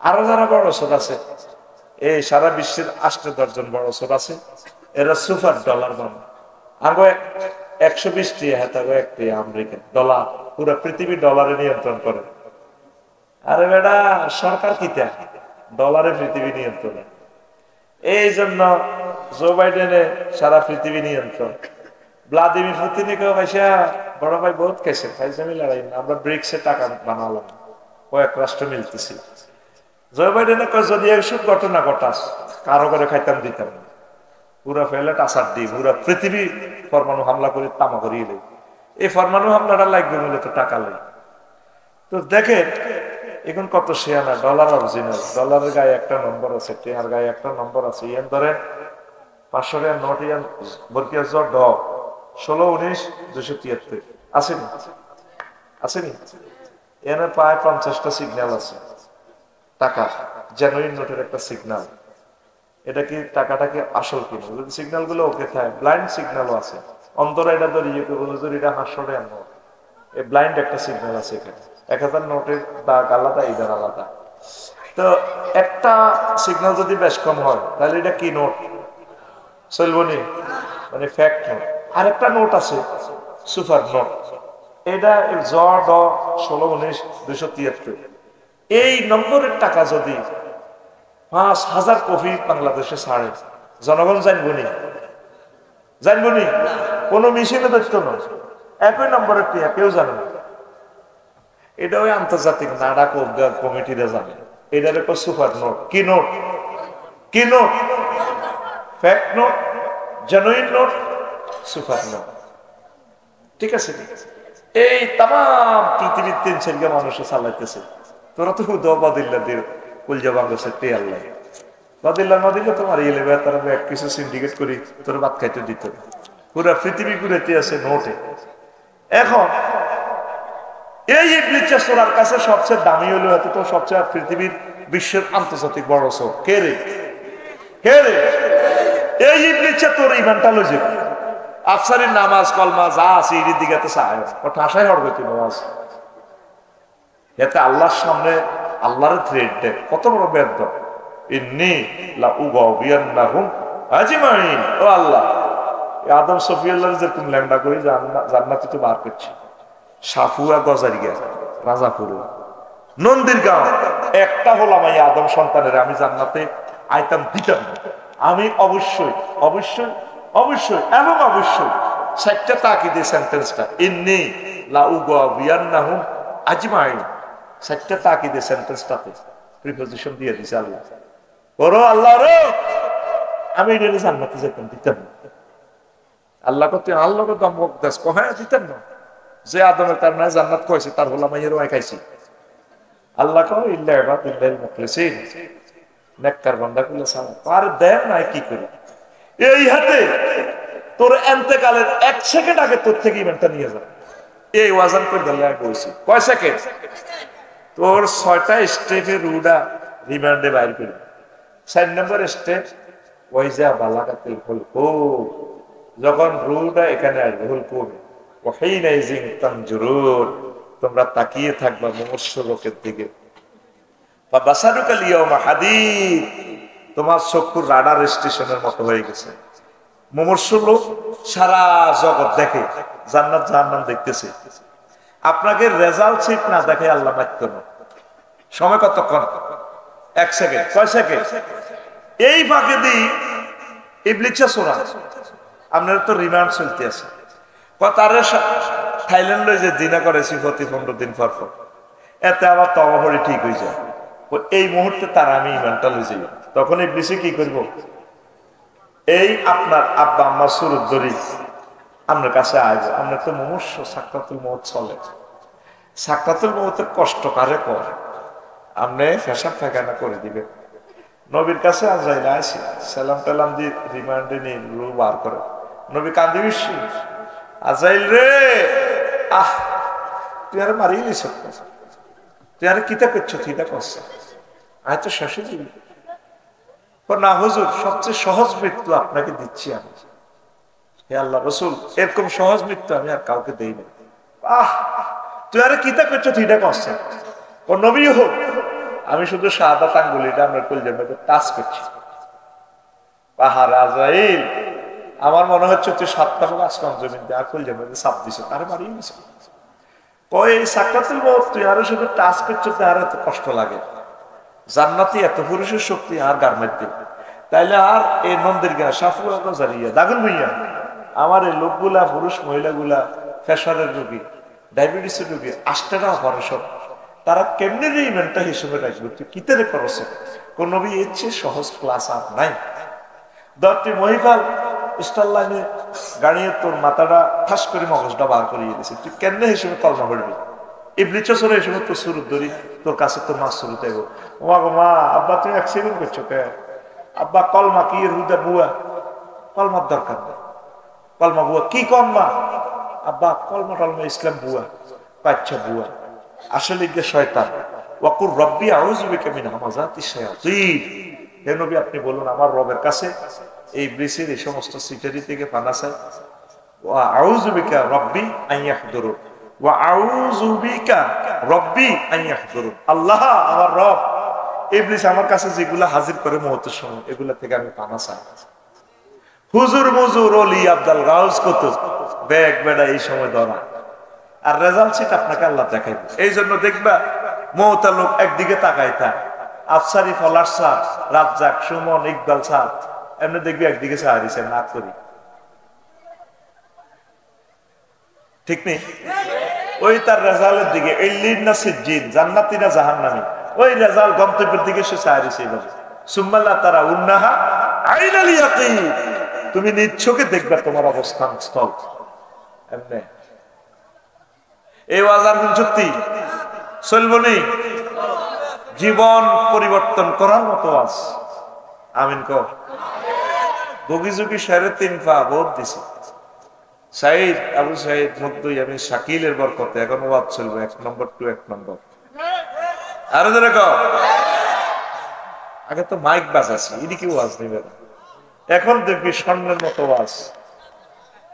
আরো যারা বড় সোর আছে, এই সারা বিশ্বের 8-10 জন বড় সোর আছে, এরা সুপার ডলার বানায়। আগে 120টি হাতাগো একটি আমেরিকান ডলার, পুরো পৃথিবী ডলারে নিয়ন্ত্রণ করে। আরে বেটা সরকার কিতা ডলারে পৃথিবী নিয়ন্ত্রণ। এই জন্য জো বাইডেনে সারা পৃথিবী নিয়ন্ত্রণ। ভ্লাদিমির পুতিনকে পয়সা বড় ভাই বহুত খাইছে, ফাইজামি লড়াই না, আমরা ব্রিক্সে টাকা বানালাম, কয়েক রাষ্ট্র মিলতেছি। জো বাইডেনে যদি এসব ঘটনা ঘটাস কারো করে খাইতাম দিতাম না, পুরা ফেলে টাসার দিই, পুরা পৃথিবী পরমাণু হামলা করে তামা করিয়ে দেয়। এই পরমাণু হামলাটা লাগবে মূলত টাকা লাগে। তো দেখেন এখন কত শেয়ানা, ডলার অরিজিনাল, ডলারের গায়ে একটা নম্বর আছে, টেহার গায়ে একটা নম্বর আছে। ইয়ান ধরেন 500 টাকার নোট, ইয়ান বরকিয়া জর ড 16-19-273 আসেনি, আসেনি। এখানে প্রায় 50টা সিগন্যাল আছে টাকা, জেনুইন নোটের একটা সিগন্যাল। এটা কি টাকাটা কি আসল কিনা, যদি সিগন্যাল গুলো ওকে থাকে, ব্লাইন্ড সিগন্যালও আছে। অন্তরা এটা ধরিয়ে বলে যে এটা 500 টাকার নোট, এই ব্লাইন্ড একটা সিগন্যাল আছে এখানে। 1000 নোটের দাগ আলাদা, ইদার আলাদা। তো একটা সিগন্যাল যদি বেশ কম হয় তাহলে এটা কি নোট চলবনি, মানে ফ্যাক্ট নোট। আরেকটা নোট আছে সুপার নোট, এটা জ ড 16-19-273। এই নম্বরের টাকা যদি 5000 কপি বাংলাদেশে ছাড়ে, জনগণ জানবনি, জানবনি, কোনো মেশিনে তথ্য নয়, একই নম্বরের টিয়া কেউ জানে না। এটা ওই আন্তর্জাতিক নাডা কমিটিরা জানে। এটার একটা সুপার নোট। কি নোট? কি note? Fact note, genuine note, super note. ঠিক আছে, ঠিক আছে। এই তাম পৃথিবীর 3-4 মানুষ চালাইতেছে। তোরা তো বাদিল্লা দিয়ে কলজা বাংলাদেশের টেয়ার লাগে, বাদিল্লা না দিলে তোমার ইয়ে লেবে, তারা কিছু সিন্ডিকেট করি তোর ভাত খাইতে দিত। পুরা পৃথিবী ঘুরেতে আছে নোটে। এখন এই ইবলিসের সোরার কাছে সবচেয়ে দামি হলো, এত তো সবচেয়ে পৃথিবীর বিশ্বের আন্তর্জাতিক বড় সোর কে রে? কে রে? এই ইবলিসের তোর ইমানটা লইছে। আফসারির নামাজ কলমা যা আছে এর দিকে তো চায় ও ঠাসাই হড়বে তুই নামাজ, এতে আল্লাহর সামনে আল্লাহর থ্রেড দেখ কত বড় বেদ। ইন্নী লা উগাবিয়ান্নাহুম আজমাইন। ও আল্লাহ, আদম সফিউল্লাহর যে তুমি ল্যাংডা করে জান্নাতে তো বার করছি। সাফুয়া গজারিয়া রাজাপুর নন্দীর গাঁও একটা হলাম এই আদম সন্তানের আমি জান্নাতে আইতাম দিতাম। আমি অবশ্যই অবশ্যই অবশ্যই এবং অবশ্যই 4টা তাকিদে সেন্টেন্সটা ইন্নী লা উগাবিয়ান্নাহুম আজমাইন, 4টা তাকিদে সেন্টেন্সটাতে প্রিপোজিশন দিয়ে দিছে আল্লাহ। ওরো আল্লাহ রে, আমি এটা জান্নাতে যেতাম দিতাম। আল্লাহ কত আল্লাহ কত দমক দাস কহে দিতেন না, যে আদমের তার না জান্নাত কইছে তার হলাম এর ওয়াই খাইছি। আল্লাহ কয় ইল্লা ইবাদিল মুখলিসিন, নেককার বান্দা গুলো সালাম আর দেন নাই কি করি এই হাতে তোর এন্তেকালের 1 সেকেন্ড আগে তোর থেকে ইমানটা নিয়ে যাবে এই ওয়াজান করে দিলে আমি বলছি কয় সেকেন্ড তোর 6টা স্টেপের রুডা রিমান্ডে বাইর করে 4 নম্বর স্টেপ ওয়াইজা বালাগাতিল হুলকু যখন রুডা এখানে আসবে হুলকু ওয়াহিনা ইজিন তানজুরুন তোমরা তাকিয়ে থাকবা মুমূর্ষ লোকের দিকে ফাবাসারুকা লিয়াউমা হাদীদ তোমার চক্ষু রাডার স্টেশনের মতো হয়ে গেছে মুমূর্ষ লোক সারা জগৎ দেখে জান্নাত জাহান্নাম দেখতেছে আপনাকে রেজাল্ট শিট না দেখে আল্লাহ মাইত না সময় কতক্ষণ 1 সেকেন্ড কয় সেকেন্ড এই ফাঁকে দি ইবলিসা সোরা আপনার তো রিমান্ড চলতে আছে তারে থাইল্যান্ডে যে জিনা করেছি প্রতি 15 দিন পর পর এতে আবার তওবা ঠিক হয়ে যায় এই মুহূর্তে তার আমি ইমানটা লয়ে যাই তখন ইবলিসে কি করব এই আপনার আব্বা আম্মা সুরত ধরি আপনার কাছে আসবে আপনার তো মুমূর্ষ সাকরাতুল মউত চলে সাকরাতুল মউতের কষ্ট কারে কর আপনি পেশাব পায়খানা করে দিবেন নবীর কাছে আজরাইল আসি সালাম টালাম দিয়ে রিমান্ডে নিয়ে রু বার করে নবী কান্দি বেশি আজরাইল রে আহ তুই আর মারিয়ে নিস তুই আর কিতা করছো তুই এটা করছো আয় তো শেষে দিবি না হুজুর সবচেয়ে সহজ মৃত্যু আপনাকে দিচ্ছি আমি হে আল্লাহ রসুল এরকম সহজ মৃত্যু আমি আর কাউকে দেই না আহ তুই আরে কিতা করছো তুই এটা করছো ও নবী হোক আমি শুধু শাহাদাত আঙ্গুলিটা আমরা কলজের মধ্যে টাচ করছি পাহাড় আজরাইল আমার মনে হচ্ছে তুই 7টা হোক আসমান জমিন দিয়ে আর কলজের মধ্যে চাপ দিছ আরে মারিয়ে নিছ ওই সাকরাতুল মউত তুই আরো শুধু টাচ করছো আর এত কষ্ট লাগে জান্নাতি এত পুরুষের শক্তি আর গার্মেন্টে তাইলে আর এই মন্দির গা সাফুয়া গজারিয়া দাগুন ভুইয়া আমার এই লোকগুলা পুরুষ মহিলাগুলা প্রেসারের রোগী ডায়াবেটিসের রোগী 8টা অপারেশন তারা কেমনে রে ইভেন্টটা হিসেবে রাখবে তুই কিতে করছ কোন নবী এর চেয়ে সহজ ক্লাস আর নাই 10টি মহিফাল স্টার লাইনে গাড়িয়ে তোর মাথাটা ঠাস করে মগজটা বার করিয়ে দিয়েছে তুই কেমনে হিসেবে কলমা পড়বি ইবলিস চলে হিসেবে তোর সুরত ধরি তোর কাছে তোর মাছ শুরু থাকবো ওমা গো মা আব্বা তুমি অ্যাক্সিডেন্ট করছো কে আব্বা কলমা কি রুদা বুয়া কলমার দরকার নেই কলমা বুয়া কি কলমা আব্বা কলমা টলমা ইসলাম বুয়া বাচ্চা বুয়া আসলে গিয়ে শয়তান ওয়াকুর রব্বি আউযু বিকা মিন হামাযাতিশ শায়াতিন হে নবী আপনি বলুন আমার রবের কাছে এই ইবলিসের এই সমস্ত সিটারি থেকে পানা চাই ওয়া আউযু বিকা রব্বি আন ইয়াহদুরুন ওয়া আউযু বিকা রব্বি আন ইয়াহদুরুন আল্লাহ আমার রব ইবলিস আমার কাছে যেগুলা হাজির করে মুহূর্তের সময় এগুলা থেকে আমি পানা চাই হুজুর মুজুর ওলি আব্দুল গাউস কুতুব ব্যাগ বেড়া এই সময় ধরা আর রেজাল্ট শিট আপনাকে আল্লাহ দেখাইবে এই জন্য দেখবা মওতা লোক একদিকে তাকায় থাকে আফসারি ফলার স্যার রাজ্জাক সুমন ইকবাল স্যার এমনি দেখবি একদিকে সাহারিছে না করি ঠিক নেই ওই তার রেজাল্টের দিকে ইল্লিন না সিজ্জিন জান্নাতি না জাহান্নামী ওই রেজাল্ট গন্তব্যের দিকে সে সাহারিছে এইভাবে সুম্মাল্লাহ তারা উন্নাহা আইনাল ইয়াকিন তুমি নিজ চোখে দেখবে তোমার অবস্থান স্থল এমনি এই ওয়াজার সত্যি চলবনি জীবন পরিবর্তন করার মতো আজ আমিন কর বগিজুগি 3.5 পা ভোট দিছে সাইদ আবু সাইদ মুক্তই আমি শাকিলের বরকতে এখন ওয়াজ চলবে 1 নম্বর টু 1 নম্বর আরো ধরে কও আগে তো মাইক বাজাছি এদিকে ওয়াজ নিবে না এখন দেখবি স্বর্ণের মতো ওয়াজ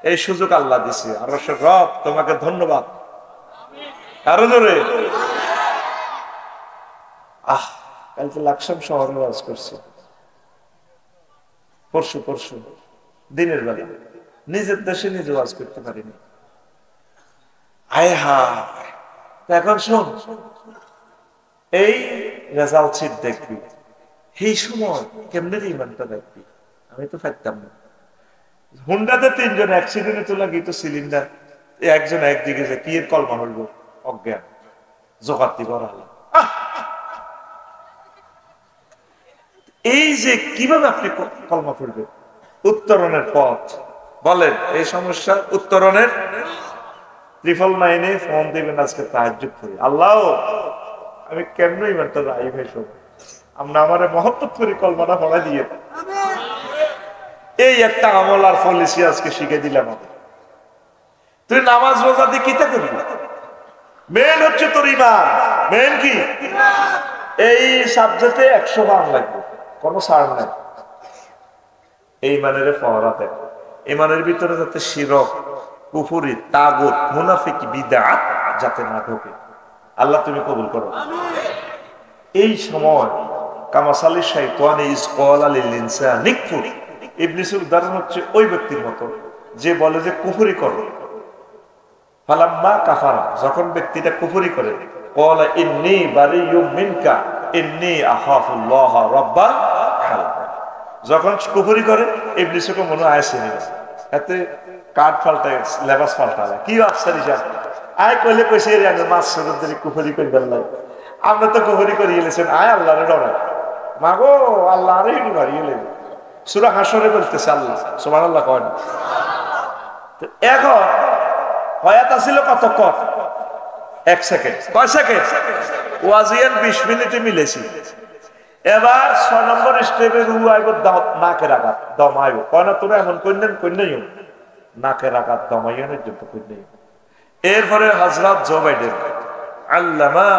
এই সুযোগ আল্লাহ দিছে আর রব তোমাকে ধন্যবাদ আরো ধরে কালকে লাকসাম শহরে ওয়াজ করছি পরশু দিনের বেলা নিজের দেশে নিজে ওয়াজ করতে পারিনি আয় হা এখন শোন এই রেজাল্ট শিট দেখবি এই সময় কেমনে ইমানটা দেখবি আমি তো পারতাম না হুন্ডাতে 3 জন অ্যাক্সিডেন্টে তো লাগি তো সিলিন্ডার একজন একদিকে যে কি এর কলমা হইব অজ্ঞান জোগাতি বড়ালা এই যে কিভাবে আপনি কলমা পড়বেন উত্তরণের পথ বলেন এই সমস্যা উত্তরণের 999 ফোন দিবেন আজকে তাহাজ্জুদ করে আল্লাহ আমি কেমনে ইমানটা রাই ভাই সব আমরা আমার মহব্বত করে কলমাটা পড়াই দিয়ে এই একটা আমল আর পলিসি আজকে শিখে দিলাম। তুই নামাজ রোজা দিয়ে কিতা করবি? মেন হচ্ছে তোর ইমান। মেন কি? এই সাবজেক্টে 100 মান লাগবে, কোনো ছাড় নাই। এই ইমানের ফহরা দেয়, ইমানের ভিতরে যাতে শিরক, কুফরি, তাগুত, মুনাফিকি, বিদআত যাতে না ঢোকে। আল্লাহ তুমি কবুল করো। এই সময় কামাসালি শাইতানি ইজ ক্বালা লিল ইনসানি কুফর, ইবলিসের উদাহরণ হচ্ছে ওই ব্যক্তির মতো যে বলে যে কুফরি করো। ফালাম্মা কাফারা, যখন ব্যক্তিটা কুফরি করে, ক্বালা ইন্নী বারিয়্যুম মিনকা ইন্নী আখাফুল্লাহ রাব্বাল আলামিন। যখন কুফরি করে ইবলিসকে মনে আইছে না, এতে কার্ড পাল্টায়, লেবাস পাল্টায়, কি আফসারি যা আয় কইলে কইছে এর আগে মাস সুরদের কুফরি কই গেলাই। আমরা তো কুফরি করে গেলেছেন, আয় আল্লাহরে ডরায়, মাগো আল্লাহ আরে কি মারি গেলেন। সূরা হাশরে বলতেছে আল্লাহ সুবহানাল্লাহ কয় না। তো এখন হয়াত আছিল কতক্ষণ? 1 সেকেন্ড। কয় সেকেন্ড? ওয়াজিয়ান 20 মিনিটে মিলেছি। এবার 6 নম্বর স্টেপে রু আইব নাকের আঘাত দমাইব। কয় না তোরা এমন কইলেন কইনাইও নাকের আঘাত দমাইনের জন্য কইনাই। এরপরে হযরত জো বাইডেন, আল্লামা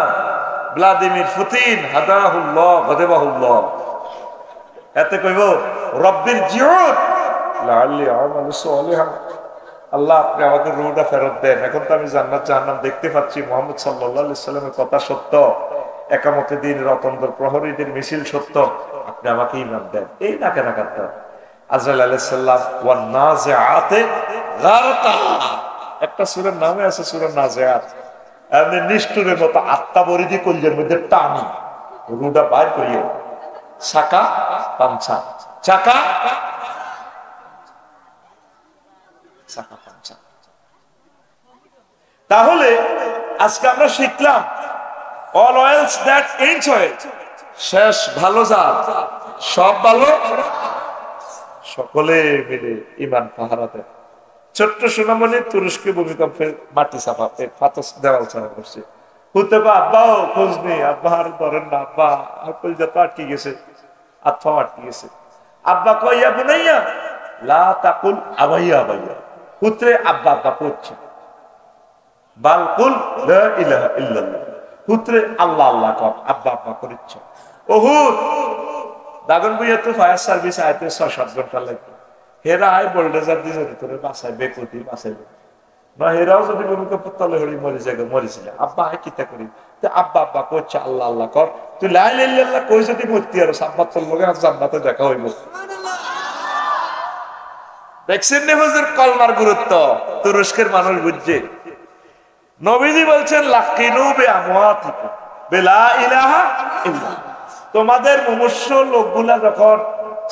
ভ্লাদিমির পুতিন হাদাহুল্লাহ গদাবাহুল্লাহ, এতে কইব রব্বির জিউদ লাআল্লি আমালু সালিহান, আল্লাহ আপনি আমাকে রূহটা ফেরত দেন। এখন তো আমি জান্নাত জাহান্নাম দেখতে পাচ্ছি, মুহাম্মদ সাল্লাল্লাহু আলাইহি সাল্লামের কথা সত্য, একামতে দিন রতনদর প্রহরীদের মিছিল সত্য, আপনি আমাকে ঈমান দেন। এই নাকে নাকাতটা আজরাইল আলাইহিস সালাম ওয়ান নাজিআতে গারকা, একটা সূরার নামে আছে সূরা নাজিআত। এমনি নিষ্ঠুরের মতো আত্মা বরিদি কলজের মধ্যে টানি রূহটা বাইর করিও, চাকা পাঞ্চা, চাকা চাকা পাঞ্চা। তাহলে আজকে আমরা শিখলাম all oils that ends oil, শেষ ভালো যার সব ভালো, সকলে মিলে ইমান পাহারা দেয়। ছোট্ট সোনামণি তুরস্কে ভূমিকম্পে মাটি চাপা ফাতস দেওয়াল চাপা করছে, হতে বা আব্বাও খোঁজ নেই, আব্বা আর ধরেন না, আব্বা কলজা তো আটকে গেছে, আত্মা আটকে গেছে। আব্বা কইয়া বুনাইয়া লা তাকুল আবাইয়া আবাইয়া, পুত্রে আব্বা আব্বা করছে, বাল কুল লা ইলাহা ইল্লাল্লাহ, পুত্রে আল্লাহ আল্লাহ কর, আব্বা আব্বা করিচ্ছ। ওহুদ দাগন বইয়া তো ফায়ার সার্ভিস আইতে 6-7 ঘন্টা লাগবে। হেরা আয় বোল্ডেজার দিয়ে তোরে বাসায় বেকুতি বাসাইবে না, হেরাও যদি ভূমিকম্প তলে হরি মরে জায়গা মরেছিল, আব্বা আয় কিতা করি, আব্বা আব্বা করছে আল্লাহ আল্লাহ কর, তুই লা ইলাহা ইল্লাল্লাহ কই যদি মরতি আর সাব্বাত তোর লগে জান্নাতে দেখা হইব। দেখছেন নে হুজুর কলমার গুরুত্ব, তুরস্কের মানুষ বুঝছে। নবীজি বলছেন লাকিনু বিআমওয়াতিকুম বিলা ইলাহা ইল্লাল্লাহ, তোমাদের মুমূর্ষ লোকগুলা যখন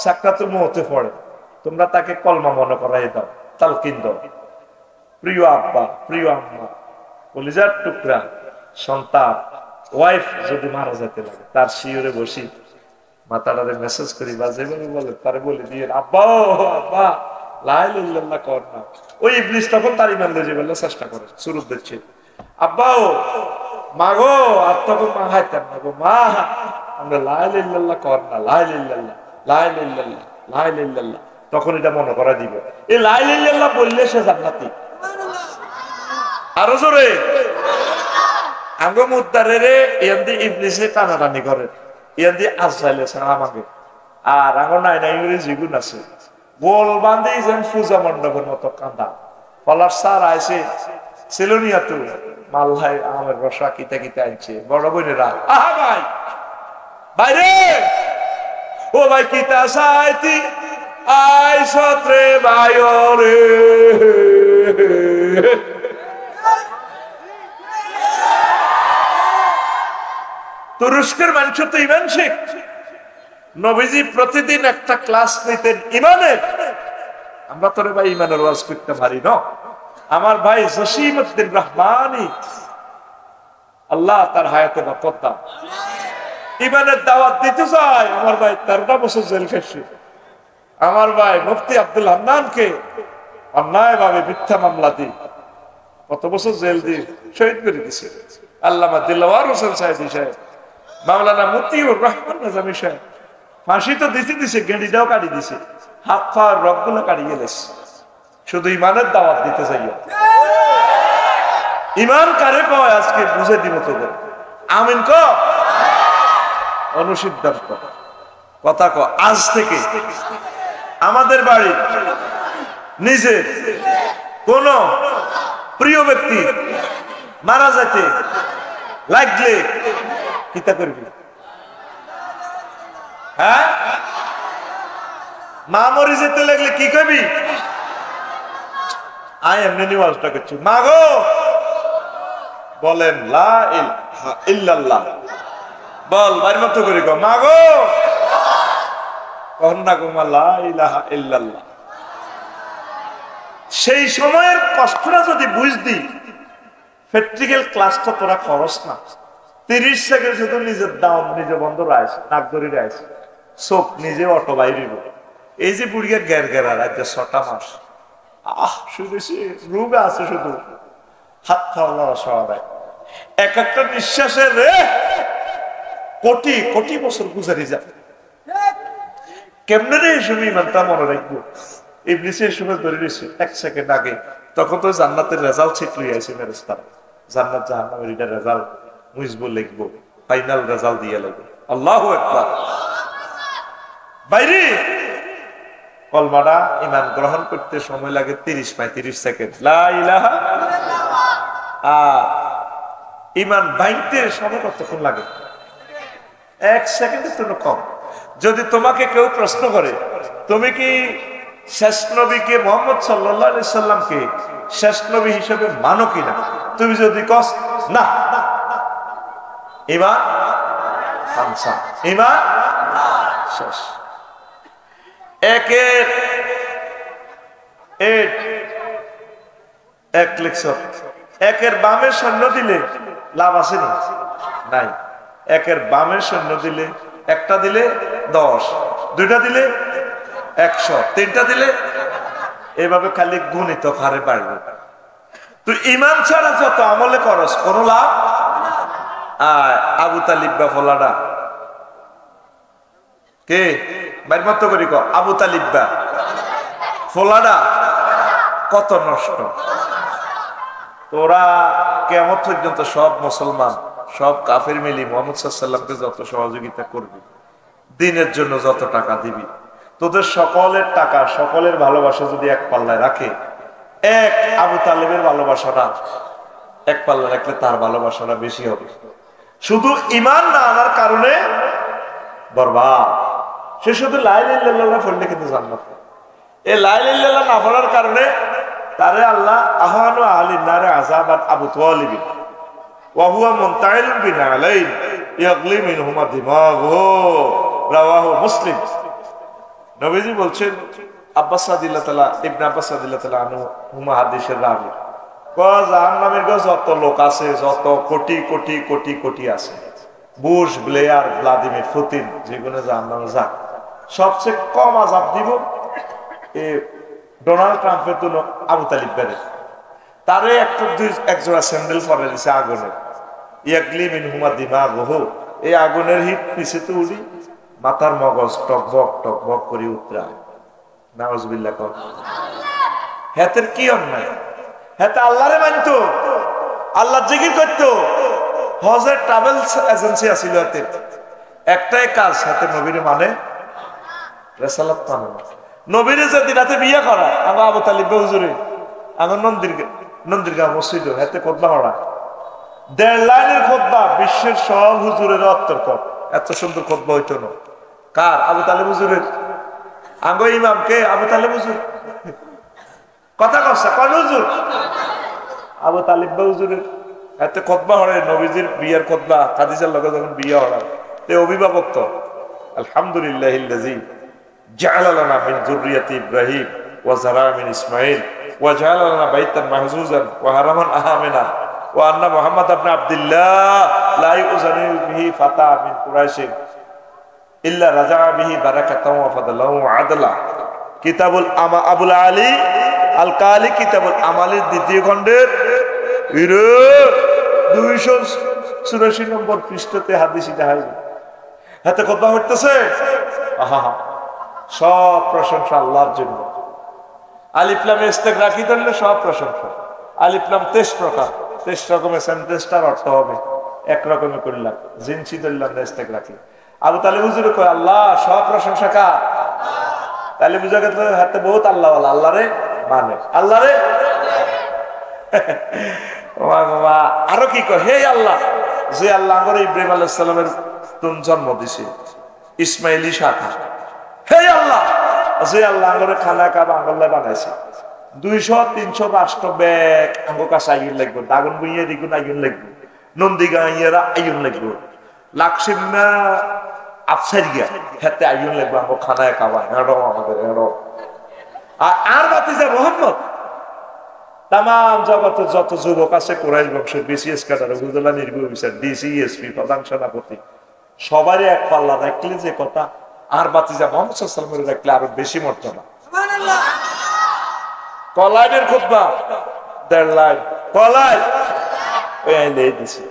সাকরাতুল মউতে পড়ে তোমরা তাকে কলমা মনে করাই দাও, তালকিন দাও। প্রিয় আব্বা, প্রিয় আম্মা, কলিজার টুকরা সন্তান, ওয়াইফ যদি মারা যেতে লাগে তার শিওরে বসি মাতাটারে মেসেজ করি বা যেভাবে বলে তারে বলে দিয়ে আব্বা আব্বা লা ইলাহা ইল্লাল্লাহ কর না। ওই ইবলিস তখন তার ইমান লয়ে যাবে চেষ্টা করে, শুরু দিচ্ছে আব্বাও মাগো, আর তখন মা হাইতেন না গো মা, আমরা লা ইলাহা ইল্লাল্লাহ কর না, লা ইলাহা ইল্লাল্লাহ লা ইলাহা ইল্লাল্লাহ লা ইলাহা ইল্লাল্লাহ, তখন এটা মনে করা দিবে। এই লা ইলাহা ইল্লাল্লাহ বললে সে জান্নাতি। আরো জোরে আঙ্গো মুদ্দারে ইয়ান্দি ইবলিসে টানাটানি করে, ইয়ান্দি আজরাইলে আমাকে আর আঙ্গো নাই নাই জিগুন আছে গোল বান্ধি যেন পূজা মণ্ডপের মতো কাঁদা ফলার সার আইসে সেলোনিয়া তো মাল্লাই আমের রসা কিতা কিতা আনছে, বড় বোনেরা আহা ভাই বাইরে ও ভাই কিতা সাইতি আই সত্রে বায়রে। তুরস্কের মানুষ তো ইমান শেখ, নবীজি প্রতিদিন একটা ক্লাস নিতেন ইমানের। আমরা তোরে ভাই ইমানের ওয়াজ করতে পারি না। আমার ভাই জসিমউদ্দিন রহমানি আল্লাহ তার হায়াতে বরকত দান, ইমানের দাওয়াত দিতে যায়। আমার ভাই 13টা বছর জেল খেয়েছে। আমার ভাই মুফতি আব্দুল হান্নানকে অন্যায় ভাবে মিথ্যা মামলা দিয়ে কত বছর জেল দিয়ে শহীদ করে দিছে। আল্লামা দিলওয়ার হোসেন সাহেব মাওলানা মতিউর রহমান নিজামী সাহেব ফাঁসি তো দিছে গেঁড়িটাও কাটি দিছে, হাত পাওয়ার রগগুলো কাটিয়ে গেছে, শুধু ইমানের দাওয়াত দিতে চাইয়া। ইমান কারে কয় আজকে বুঝে দিব তোদের। আমিন ক, অনুসিদ্ধান্ত কথা ক। আজ থেকে আমাদের বাড়ির নিজের কোন প্রিয় ব্যক্তি মারা যেতে লাগলে কিতা করবি? হ্যাঁ, মা মরি যেতে লাগলে কি করবি? আয় এমনি নিওয়াজটা করছি, মা গো বলেন লা ইলাহা ইল্লাল্লাহ, বল বাড়ির মতো করে গো, মা গো কখন না গো মা লা ইলাহা ইল্লাল্লাহ। সেই সময়ের কষ্টটা যদি বুঝদি, প্র্যাকটিক্যাল ক্লাসটা তোরা খরচ না, 30 সেকেন্ড শুধু নিজের দাম নিজে বন্ধ রাইস, নাক ধরে রাইস, চোখ নিজে অটো বাইরিব। এই যে বুড়িয়া গ্যার গেরা রাজ্যে 6টা মাস শুধু রুবে আছে, শুধু হাত খাওয়া সবাই এক একটা নিঃশ্বাসের রে কোটি কোটি বছর গুজারি যাবে। কেমনে রে এই সময় ইমানটা মনে রাখবো? ইবলিস এই সময় ধরে রয়েছে 1 সেকেন্ড আগে, তখন তো জান্নাতের রেজাল্ট ছিটলি আছে ফেরেশতারা, জান্নাত জাহান্নামের এটা রেজাল্ট মুইজবো লিখবো, ফাইনাল রেজাল্ট দিয়ে লাগবে। আল্লাহু আকবার। বাইরে কলমাটা ইমান গ্রহণ করতে সময় লাগে 30-35 সেকেন্ড, লা ইলাহা ইল্লাল্লাহ। ইমান ভাঙতে সময় কতক্ষণ লাগে? 1 সেকেন্ডের জন্য কম। যদি তোমাকে কেউ প্রশ্ন করে তুমি কি শেষ নবীকে মুহাম্মদ সাল্লাল্লাহু আলাইহি সাল্লামকে শেষ নবী হিসেবে মানো কিনা, তুমি যদি কস না, ইমান খামসা, ইমান শেষ। এক লেকচার, একের বামে সৈন্য দিলে লাভ আছে না? নাই। একের বামে সৈন্য দিলে, একটা দিলে 10, 2টা দিলে 100, 3টা দিলে এভাবে খালি গুণিত হারে বাড়বে। তুই ইমান ছাড়া যত আমলে করস কোন লাভ। আবু তালিব বা ফলাডা কে বাইর মত করি ক, আবু তালিব বা ফলাডা কত নষ্ট। তোরা কিয়ামত পর্যন্ত সব মুসলমান সব কাফের মিলি মুহাম্মদ সাল্লাল্লাহু আলাইহি ওয়াসাল্লামকে যত সহযোগিতা করবি, দিনের জন্য যত টাকা দিবি, তোদের সকলের টাকা সকলের ভালোবাসা যদি এক পাল্লায় রাখে, এক আবু তালেবের ভালোবাসাটা এক পাল্লায় রাখলে তার ভালোবাসাটা বেশি হবে। শুধু ইমান না আনার কারণে বরবাদ। সে শুধু লা ইলাহা ইল্লাল্লাহ পড়লে কিন্তু জান্নাত। এই লা ইলাহা ইল্লাল্লাহ না পড়ার কারণে তারে আল্লাহ আহওয়ানু আহলিন নারে আযাবান আবু তালিব ওয়া হুয়া মুনতাইলুন বিনালাইন ইয়াগলি মিনহুমা দিমাগুহু, রাওয়াহু মুসলিম। নবীজি বলছেন, আব্বাস রাদিয়াল্লাহু তাআলা ইবনে আব্বাস রাদিয়াল্লাহু তাআলা আনহু হুমা হাদিসের রাবী, জাহান্নামের যত লোক আছে, যত কোটি কোটি কোটি কোটি আছে, বুশ, ব্লেয়ার, ভ্লাদিমির পুতিন, যেগুলো জাহান্নামে যাক, সবচেয়ে কম আযাব দিব ডোনাল্ড ট্রাম্পের জন্য আবু তালিব বেড়ে। তারে এক জোড়া স্যান্ডেল পরে দিছে আগুনের, ইয়াগলি মিনহুমা দিমাগুহু, এই আগুনের হিট পিছে তো উড়ি মাথার মগজ টকবক করে উতরায়। নাউজুবিল্লাহ। হেতের কি অন্যায়? হেতে আল্লাহরে মানতো, আল্লাহ জিকির করতো, হজের ট্রাভেল এজেন্সি আছিল হাতে, একটাই কাজ, হাতে নবীরে মানে, রেসালাত মানে না। নবীরে যদি রাতে বিয়ে করা আমার আবু তালিব হুজুরে আমার নন্দিরগাঁও মসজিদ হাতে খুতবা পড়া, 1.5 লাইনের খুতবা, বিশ্বের সব হুজুরের অত্তর কর, এত সুন্দর খুতবা হইতো না। কার? আবু তালিব হুজুরের। আঙ্গ ইমাম কে? আবু তালিব হুজুর। কথা কসা কোন হুজুর? আবু তালিব হুজুরের। এত খুতবা হরে নবীজির বিয়ের খুতবা, খাদিজার লগে যখন বিয়ে হরা, তে অভিভাবক তো আলহামদুলিল্লাহিল্লাযী জাআলা লানা মিন যুররিয়াতি ইব্রাহিম ওয়া যারা মিন ইসমাঈল ওয়া জাআলা লানা বাইতান মাহজুজান ওয়া হারামান আমিনা ওয়া আন্না মুহাম্মদ ইবনে আব্দুল্লাহ লা ইউযানি বিহি ফাতা মিন কুরাইশ ইল্লা রাজা বিহি বারাকাতাও ওয়া ফাদলাও ওয়া আদলা। কিতাবুল আবুল আলী আল কালি কিতাবুল আমালের 2য় খণ্ডের 264 84 নম্বর পৃষ্ঠাতে হাদিসটা হাজির। হাতে কথা হইতেছে, আহা, সব প্রশংসা আল্লাহর জন্য। আলিফ লাম ইস্তেগরাকি ধরলে সব প্রশংসা। আলিফ লাম 23 প্রকার, 23 রকমের সেন্টেন্সটার অর্থ হবে এক রকমে করলাম, জিনসি ধরলাম না ইস্তেগরাকি। আবু তালেব হুজুর কয় আল্লাহ সব প্রশংসা কার? তাহলে বুঝা গেল হাতে বহুত আল্লাহ আল্লাহরে মানে, আল্লাহরে আরো কি কয়, হে আল্লাহ, যে আল্লাহ করে ইব্রাহিম আলাইহিস সালামের তুম জন্ম দিছে ইসমাইলি শাখা, হে আল্লাহ, যে আল্লাহ করে খানা কাবা আঙ্গল্লা বানাইছে 200-300 রাষ্ট্র ব্যাগ আঙ্গ কাছে আইন লাগবে, দাগন বুইয়ে দিগুন আইন লাগবে, নন্দী গাইয়েরা আইন লাগবে, লাকসিমনা আফসার গিয়া হাতে আইন লাগবে আঙ্গ খানায় কাবা হেরো আমাদের হেরো। আর বাতিজা মোহাম্মদ তাম জগতের যত যুবক আছে কোরাইশ বংশের বিসিএস ক্যাডার, উপজেলা নির্বাহী অফিসার, ডিসি, এসপি, প্রধান সেনাপতি, সবারই এক পাল্লা রাখলে যে কথা, আর বাতিজা মোহাম্মদ সাল্লাল্লাহু আলাইহি ওয়াসাল্লামের রাখলে আরো বেশি মর্যাদা। সুবহানাল্লাহ। কলাইনের খুতবা 1.5 লাইন কলাই ওই আইলেই দিছে।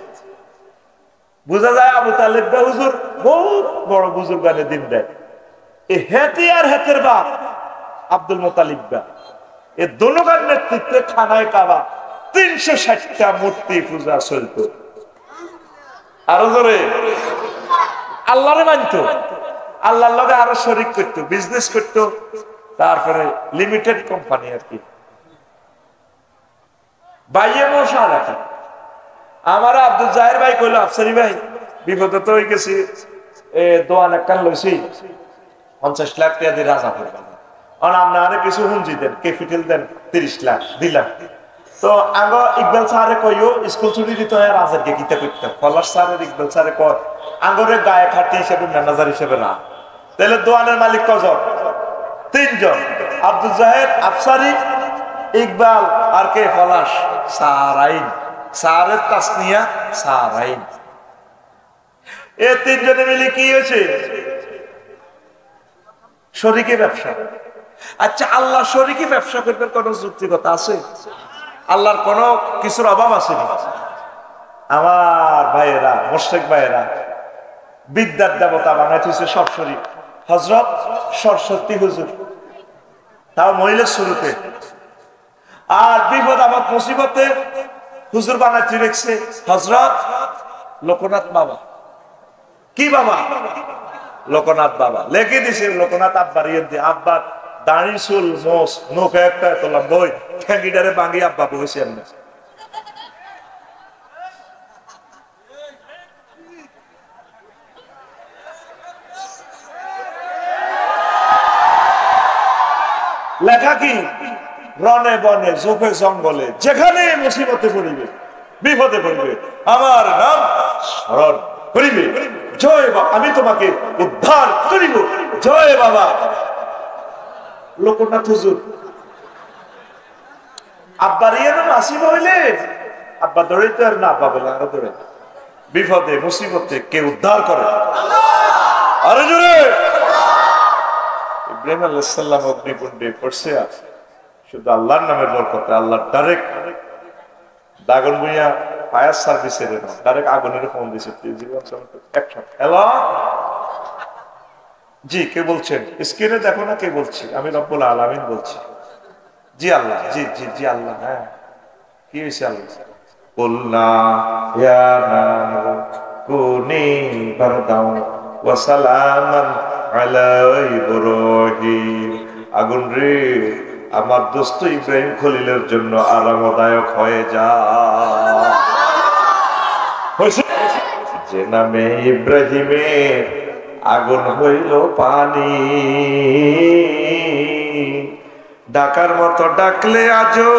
বুঝা যায় আবু তালেব হুজুর বহুত বড় বুজুর্গানে দিন দেয়। এই হেতি আর হেতের বাপ আব্দুল মুত্তালিব বা এই দোনোগার নেতৃত্বে খানায় কাবা 360টা মূর্তি পূজা চলত। আরো জোরে আল্লাহরে মানত, আল্লাহর লগে আরো শরীক করত, বিজনেস করত, তারপরে লিমিটেড কোম্পানি আর কি। বাইয়ে মশা রাখা আমার আব্দুল জাহের ভাই কইল, আফসারি ভাই বিপদে তো হয়ে গেছি, দোয়ান একটা লইছি 50 লাখ টাকা দিয়ে রাজা করবেন, আপনারা কিছু হুঞ্জি দেন, ক্যাপিটাল দেন 30 লাখ দিলাম। তো আগ ইকবাল স্যারে কইও স্কুল ছুটি দিতে হয় রাজারকে গীতা করতাম, পলাশ স্যারের ইকবাল স্যারে কয় আঙ্গরে গায়ে খাটি হিসেবে ম্যানেজার হিসেবে না। তাহলে দোয়ানের মালিক কজন? 3 জন, আব্দুল জাহের, আফসারি, ইকবাল আর কে পলাশ, সারাইন, সারের তাসনিয়া সারাইন। এই 3 জনে মিলে কি হয়েছে? শরীকে ব্যবসা। আচ্ছা, আল্লাহ শরীকে ব্যবসা করবে কোন যুক্তিকতা আছে? আল্লাহর কোন কিছুর অভাব আছে? আমার ভাইয়েরা, মুশরিক ভাইয়েরা, বিদ্যার দেবতা বানাইতেছে সব শরীক। হযরত সরস্বতী হুজুর, তাও মহিলার শুরুতে, আর বিপদ আপদ মুসিবতে হুজুর বানাইতে রেখেছে হযরত লোকনাথ বাবা। কি বাবা? লোকনাথ বাবা। লেখে দিছে লোকনাথ আব্বার ইয়ে দিয়ে, আব্বার দাড়ি চুল মোস নৌকা একটা তোলাম বই ঠ্যাঙ্গিটারে বাঙ্গি আব্বা বসে এমনি। লেখা কি? রনে বনে জোফে জঙ্গলে যেখানে মুসিবতে পড়িবে, বিপদে পড়িবে, আমার নাম স্মরণ করিবে, জয় বাবা, আমি তোমাকে উদ্ধার করিব, জয় বাবা। লোকনাথ হুজুর আব্বার ইয়ে নাম আসিব হইলে আব্বা দৌড়াইতে আর না পাবে না, দৌড়ে বিপদে মুসিবতে কে উদ্ধার করে? আরো জোরে। ইব্রাহিম আলাইহিস সালাম অগ্নিকুণ্ডে পড়ছে, আছে শুধু আল্লাহর নামের বরকতে, আল্লাহর ডাইরেক্ট দাগন ভুইয়া ফায়ার সার্ভিসের ডাইরেক্ট আগুনের ফোন দিছে। হ্যালো, জি কে বলছেন? স্ক্রিনে দেখো না কে বলছি? আমি রব্বুল আলামিন বলছি। জি আল্লাহ, জি জি জি আল্লাহ। হ্যাঁ, কি হয়েছে? আল্লাহ কুলনা ইয়া নারু কুনি বারদাও ওয়া সালামান আলা ইব্রাহিম। আগুন রে, আমার দোস্ত ইব্রাহিম খলিলের জন্য আরামদায়ক হয়ে যা। যে নামে ইব্রাহিমের আগুন হইল পানি, ডাকার মতো ডাকলে আজো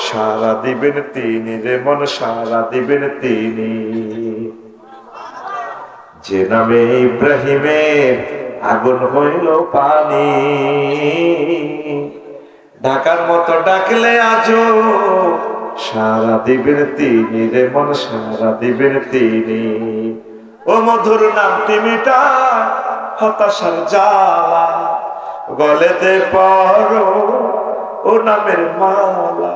সারা দিবেন তিনি রে মন, সারা দিবেন তিনি। যে নামে ইব্রাহিমের আগুন হইল পানি, ঢাকার মতো ডাকলে আজো সারা দিবেন তিনি রে মন, সারা দিবেন তিনি। ও মধুর নামটি মিটা হতাশার জ্বালা, গলেতে পরো ও নামের মালা।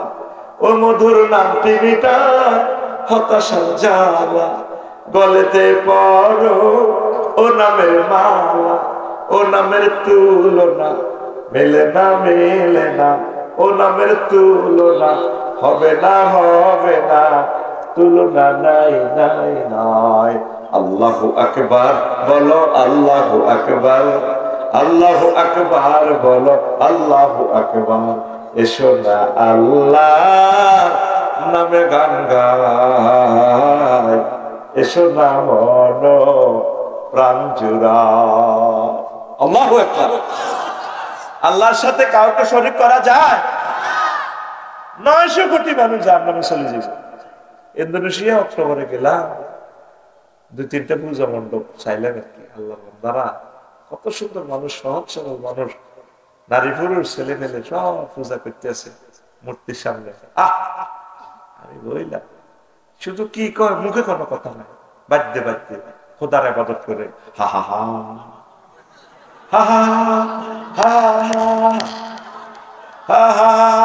ও মধুর নামটি মিটা হতাশার জ্বালা, গলেতে পরো ও নামের মালা, ও নামের তুলনা মেলে না মেলে না, ও নামের তুলনা হবে না হবে না, তুলনা নাই নাই নাই। আল্লাহু আকবার বলো, আল্লাহু আকবার, আল্লাহু আকবার বলো, আল্লাহু আকবার। এসো না আল্লাহ নামে গান গায়, এসো না মন প্রাণ জুড়ায়। আল্লাহু আকবার। আল্লাহর সাথে কাউকে শরীক করা যায়? 900 কোটি মানুষ জাহান্নামে চলে যাবে। ইন্দোনেশিয়া অক্টোবরে গেলাম, 2-3টা পূজা মণ্ডপ চাইলেন আর কি। আল্লাহর বান্দারা কত সুন্দর মানুষ, সহজ সরল মানুষ, নারী পুরুষ ছেলে মেলে সব পূজা করতেছে মূর্তির সামনে। আমি বললাম শুধু কি কয়, মুখে কোনো কথা নাই, বাদ্যে বাদ্যে খোদার ইবাদত করে হা হা হা হা হা হা হা হা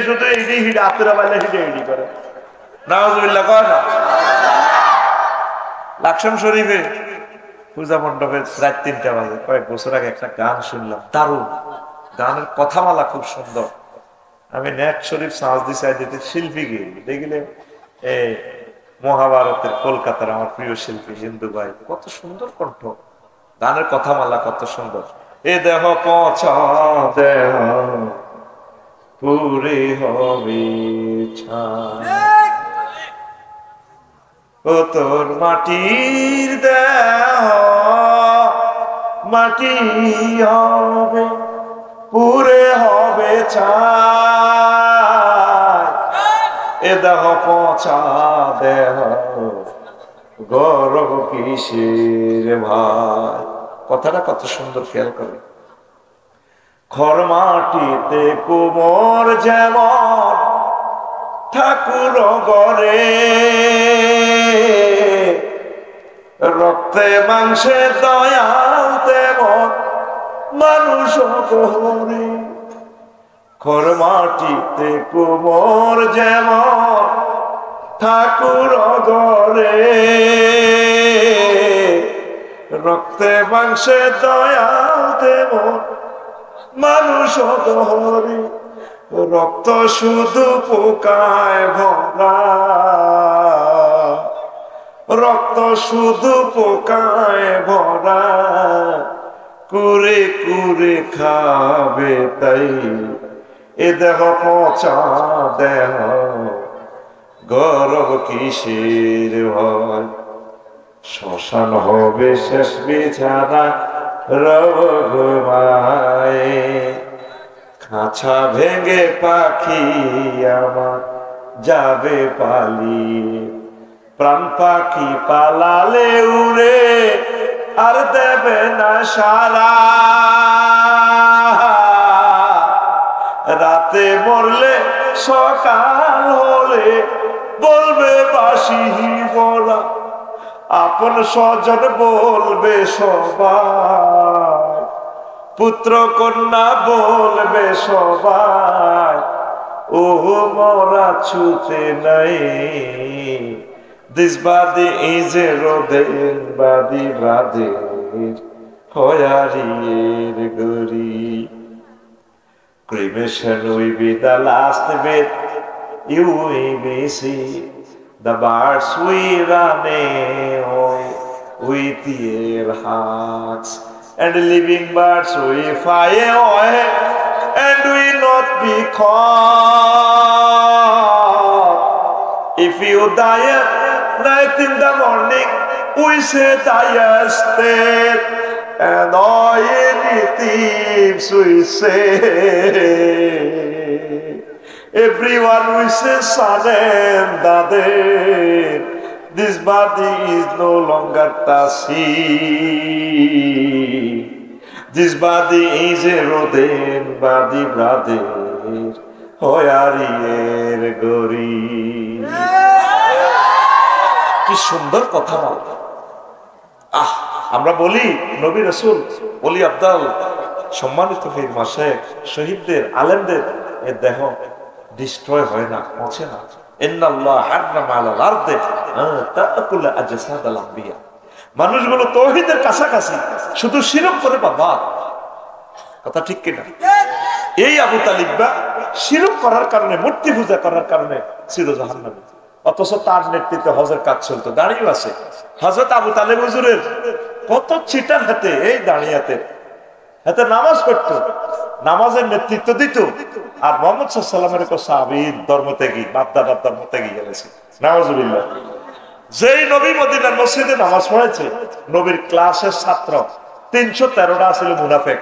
শুধু এই হিডে আতুরা বাইলে হিডে হিডি করে। নাউজুবিল্লাহ কয় না। লাকসাম শরীফে পূজা মণ্ডপে রাত 3টা বাজে, কয়েক বছর আগে একটা গান শুনলাম, দারুণ গানের কথামালা খুব সুন্দর। আমি নেট শরীফ সাজদি সাইদিতে শিল্পী গিয়ে দেখলে এই মহাভারতের কলকাতার আমার প্রিয় শিল্পী হিন্দু ভাই, কত সুন্দর কণ্ঠ, গানের কথামালা কত সুন্দর। এ দেহ পচা দেহ পুরে হবে ছাই, ও তোর মাটির দেহ মাটি হবে পুরে হবে ছাই, এ দেহ পচা দেহ গর্ব কিসের ভাই। কথাটা কত সুন্দর, খেয়াল করে। খড় মাটিতে কুমোর যেমন ঠাকুর গড়ে, রক্তে মাংসে দয়াল তেমন মানুষ গড়ে। খড় মাটিতে কুমোর যেমন ঠাকুর গড়ে, রক্তে মাংসে দয়াল তেমন মানুষ গড়ে। রক্ত শুধু পোকায় ভরা, রক্ত শুধু পোকায় ভরা, কুরে কুরে খাবে তাই এ দেহ পচা দেহ গর্ব কিসের ভয়। শ্মশান হবে শেষ বিছানা রব ঘুমায়, খাঁচা ভেঙে পাখি আমার যাবে পালিয়ে, প্রাণ পাখি পালালে উড়ে আর দেবে না সারা, রাতে মরলে সকাল হলে বলবে বাসি বলা, আপন স্বজন বলবে সবাই, পুত্র কন্যা বলবে সবাই, ও মরা ছুতে নাই। This body is a rodent body brother, hoyarir guri. Cremation will be the last bit you will see. The birds will run away with their hearts, and living birds will fly away and will not be caught. If you die at night in the morning, we say die state, and all any thieves we say. Everyone wishes son and daughter. This body is no longer Tasi. This body is a rodent body, brother. হয়ারিয়ের গরি। কি সুন্দর কথা বল। আমরা বলি নবী রাসূল ওলি আব্দাল সম্মানিত পীর মাশায়েখ শহীদদের আলেমদের এর দেহ ডিস্ট্রয় হয় না, পচে না। ইন্নাল্লাহ হারামা আলাল আরদি তাকুল আজসাদাল আম্বিয়া। মানুষগুলো তাওহীদের কাছাকাছি, শুধু শিরক করে বাবা। কথা ঠিক কিনা? এই আবু তালিবা শিরক করার কারণে, মূর্তি পূজা করার কারণে চির জাহান্নামী। অথচ তার নেতৃত্বে হজের কাজ চলতো, দাঁড়িয়ে আছে। হযরত আবু তালেব হুজুরের কত চিটার হাতে, এই দাঁড়িয়াতে হাতে নামাজ পড়তো, নামাজের নেতৃত্ব দিত। আর মুহাম্মদ সাল্লাল্লাহু আলাইহি ওয়াসাল্লামের সাহাবীর ধর্মত্যাগী, বাপ-দাদার ধর্মত্যাগী গেছে। নাউজুবিল্লাহ। যেই নবী মদিনার মসজিদে নামাজ পড়েছে, নবীর ক্লাসের ছাত্র 313টা ছিল মুনাফিক।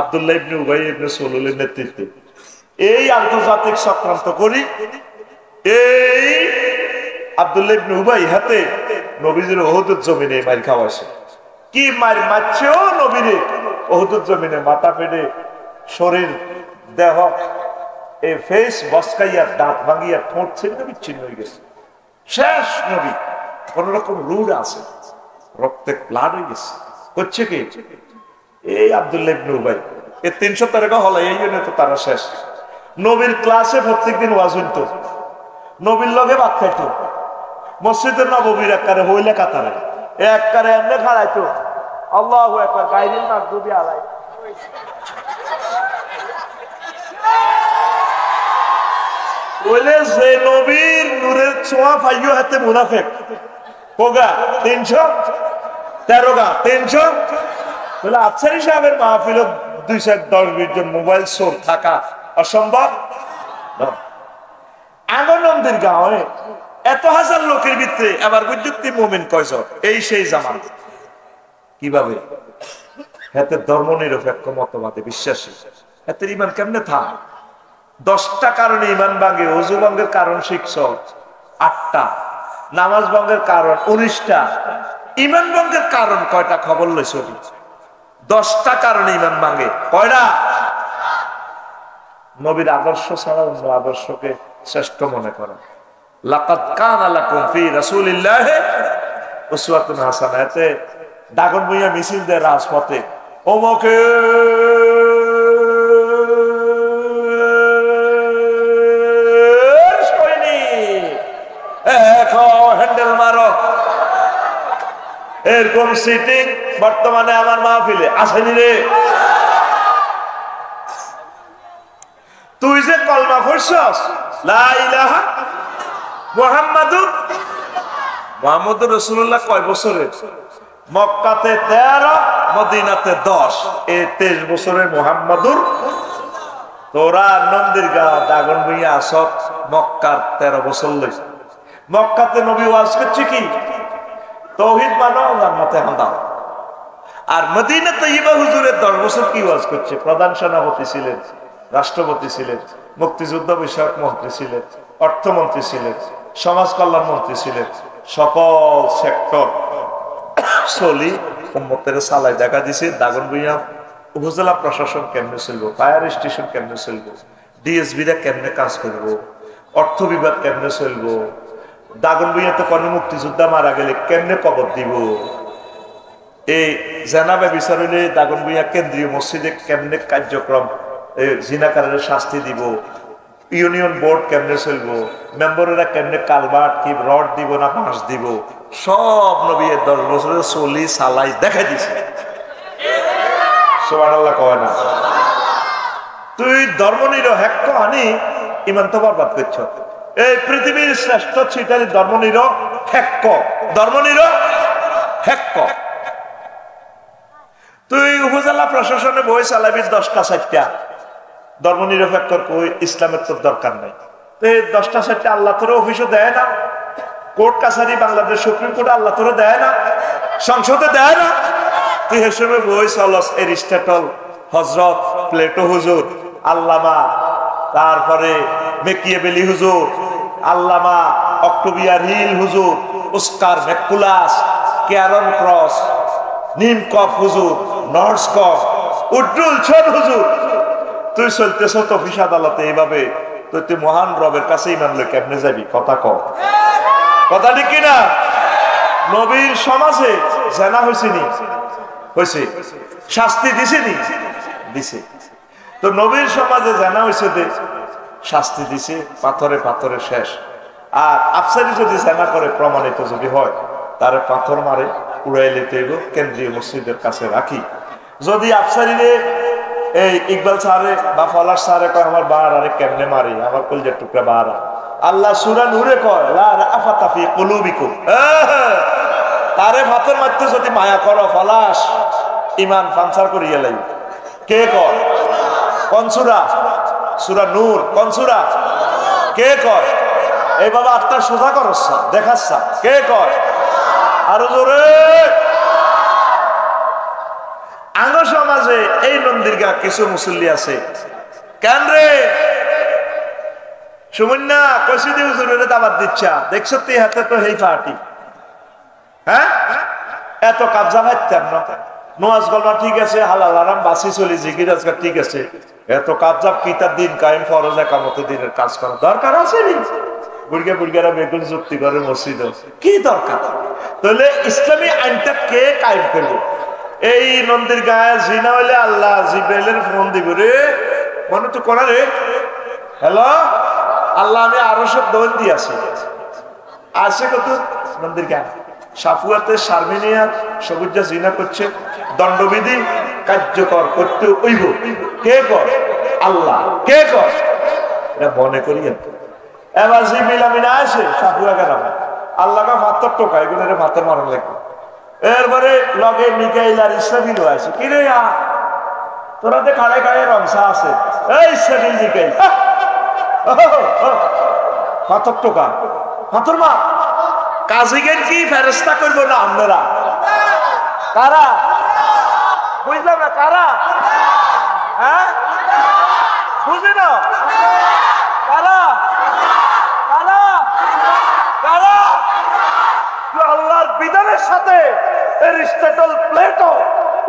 আব্দুল্লাহ ইবনে উবাই ইবনে সুলুলের নেতৃত্বে এই আন্তর্জাতিক চক্রান্ত করি, এই আব্দুল্লাহ ইবনে উবাই হাতে নবীজির উহুদের জমিনে মার খাওয়াছে। কি মার মারছেও নবীরে উহুদের জমিনে, মাথা ফেটে শরীর দেহ এই ফেস বসকাইয়া, দাঁত ভাঙিয়া, ঠোঁট ছিন্ন বিচ্ছিন্ন হয়ে গেছে। শেষ নবী, কোন রকম রুড আছে, রক্তে ব্লাড হয়ে গেছে। হচ্ছে কি এই আব্দুল্লাহ ইবনে উবাই, এই 313 হলো, এই জন্য তো তারা শেষ। নবীর ক্লাসে প্রত্যেকদিন ওয়াজ হইতো, নবীর লগে ভাত খাইতো, মসজিদের নববীর একবারে হইলে কাতারে একবারে এমনি খাড়াইতো, আল্লাহু আকবার, গায়রিল মাগদুবি আলাইহিম। বলে যে নবীর নূরের ছোঁয়া পাইও হাতে মুনাফিক কোগা 313 গা 300। বলে আফসারি সাহেবের মাহফিল 210-20 জন মোবাইল চোর থাকা অসম্ভব। আনন্দের গাঁয়ে এত হাজার লোকের ভিতরে আবার বুঝুক্তি মুমিন কয়জন? এই সেই জামান। কিভাবে? হাতে ধর্ম নিরপেক্ষ মতবাদে বিশ্বাসী, হাতের ইমান কেমনে থাক? 10টা কারণে ইমান ভাঙে। ওযু ভঙ্গের কারণ শিখছ 8টা, নামাজ ভঙ্গের কারণ 19টা, ইমান ভঙ্গের কারণ কয়টা খবর লইছ? 10টা কারণে ইমান ভাঙে। কয়টা? নবীর আদর্শ ছাড়া অন্য আদর্শকে শ্রেষ্ঠ মনে করা। লাকাদ কানা লাকুম ফি রাসূলিল্লাহি উসওয়াতুন হাসানাহ। এতে দাগন ভূঁইয়া মিছিল দেয় রাজপথে, ওমকে হ্যান্ডেল মারো, এরকম সিটিং বর্তমানে আমার মাহফিলে আসেনি রে। তুই যে কলমা পড়ছস লা ইলাহা মুহাম্মাদুর রাসূলুল্লাহ কয় বছরের? মক্কাতে 13, মদিনাতে 10, এই 23 বছরের মুহাম্মাদুর। তোরা নন্দীরগাঁও দাগন ভূঁইয়া আসত মক্কার 13 বছর লইছে। মক্কাতে নবী ওয়াজ করছে কি? তাওহীদ মানো, জান্নাতে হাঁদাও। আর মদিনা তৈয়বা হুজুরের 10 বছর কি ওয়াজ করছে? প্রধান সেনাপতি ছিলেন, রাষ্ট্রপতি ছিলেন, মুক্তিযুদ্ধ বিষয়ক মন্ত্রী ছিলেন, অর্থমন্ত্রী ছিলেন, সমাজ কল্যাণ মন্ত্রী ছিলেন। সকল সেক্টর চলি উম্মতের সালাই দেখা দিছে। দাগন ভূঁইয়া উপজেলা প্রশাসন কেমনে চলবো, ফায়ার স্টেশন কেমনে চলবো, ডিএসবিরা কেমনে কাজ করবো, অর্থ বিভাগ কেমনে চলবো, দাগন ভূঁইয়াতে কোন মুক্তিযোদ্ধা মারা গেলে কেমনে কবর দিব, এই জানাবে বিচার হইলে দাগন ভূঁইয়া কেন্দ্রীয় মসজিদে কেমনে কার্যক্রম, জিনাকারের শাস্তি দিব, ইউনিয়ন বোর্ড কেমনে চলবো, মেম্বারেরা কেমনে কালভার্ট কি রড দিব না বাঁশ দিব, সব নবী 10 বছরের চলি সালাই দেখাই দিছে। সুবহানাল্লাহ কয় না? তুই ধর্মনিরপেক্ষ আনি ইমান তো বরবাদ করছ। এই পৃথিবীর শ্রেষ্ঠ ছিটারি ধর্মনিরপেক্ষ, ধর্মনিরপেক্ষ। তুই উপজেলা প্রশাসনে বই চালাবি 10টা 4টা, ধর্মনিরপেক্ষ কই? ইসলামের তোর দরকার নাই। তো এই 10টা 4টা আল্লাহ তোর অফিসও দেয় না, কোর্ট কাছারি বাংলাদেশ সুপ্রিম কোর্ট আল্লাহ তোর দেয় না, সংসদে দেয় না। তুই হিসেবে বই চলস এরিস্টটল, হজরত প্লেটো হুজুর, আল্লামা, তারপরে মেকিয়েভেলি হুজুর, আল্লামা অক্টোবিয়ার হিল হুজুর, অস্কার ম্যাকুলাস, ক্যারন ক্রস, নিমকফ হুজুর, নর্সকফ, উড্ডুল ছোট হুজুর। তুই চলতেছ অফিস আদালতে এইভাবে তো তুই মহান রবের কাছে ইমান লই কেমনে যাবি? কথা কও, কথা ঠিক কিনা? নবীর সমাজে জেনা হয়েছেনি? হয়েছে। শাস্তি দিছেনি? দিছে। তো নবীর সমাজে জেনা হয়েছে, শাস্তি দিছে, পাথরে পাথরে শেষ। আর আফসারি যদি জেনা করে প্রমাণিত যদি হয়, তারে পাথর মারে উড়াই লেতে কেন্দ্রীয় মসজিদের কাছে রাখি। যদি আফসারিরে এই ইকবাল স্যারে বা ফলাশ স্যারে কয় আমার বার আরে কেমনে মারি, আমার কলজের টুকরা বারা, আল্লাহ সূরা নূরে কয় লা রাফাতা ফি কুলুবিকুম, তারে পাথর মারতে যদি মায়া করো ফলাশ ইমান ফানসার করিয়া লাই। কে কয়? কোন সূরা? সূরা নূর। কোন সূরা? কে কয়? এই বাবা আত্মা সোজা করছ, দেখাচ্ছ, কে কয়? আরো জোরে। আঙ্গ সমাজে এই নন্দীরগা কিছু মুসল্লি আছে, কেন রে সুমন্যা কইছি দি হুজুরের দাওয়াত দিচ্ছা, দেখছ তুই হাতে তো হেই পার্টি, হ্যাঁ এত কাবজা পাইতাম না, নোয়াজ গলমা ঠিক আছে, হালাল আরাম বাসি চলি, জিকির আজকাল ঠিক আছে, এত কাবজাব কিতাব দিন কায়েম ফরজ একামতের দিনের কাজ করা দরকার আছে নি? বুড়িয়া বুড়িয়ারা বেগুন যুক্তি করে মসজিদ, কি দরকার? তাহলে ইসলামী আইনটা কে কায়েম করবে? এই নন্দীর গায়ে জিনা হইলে আল্লাহ জিব্রাইলের ফোন দিব রে, মনে তো করা রে, হ্যালো আল্লাহ আমি আরো সব দোল দিয়ে আছি, আসে কত নন্দীর গায়ে সাফুয়াতে শারমিনিয়া সবুজা জিনা করছে, দণ্ডবিধি কার্যকর করতে হইব। কে কর? আল্লাহ। কে কর? এটা মনে করি। এবার যে মিলামিনা আছে সাফুয়া কেন আল্লাহকে ভাতের টোকা, এগুলো ভাতের মারণ লাগবে। এরপরে লগে মিকাইল আর ইসরাফিল আছে, কি রে তোরা তো খাড়ে খাড়ে রংসা আছে, এই ইসরাফিল মিকাইল ভাতের টোকা, ভাতের মা কাজী গেন কি ফেরেস্তা করবো না আপনারা? কারা? বুঝলাম না কারা? হ্যাঁ বুঝলি না কারা? কারা? কারা? আল্লাহর বিধানের সাথে এরিস্টটল প্লেটো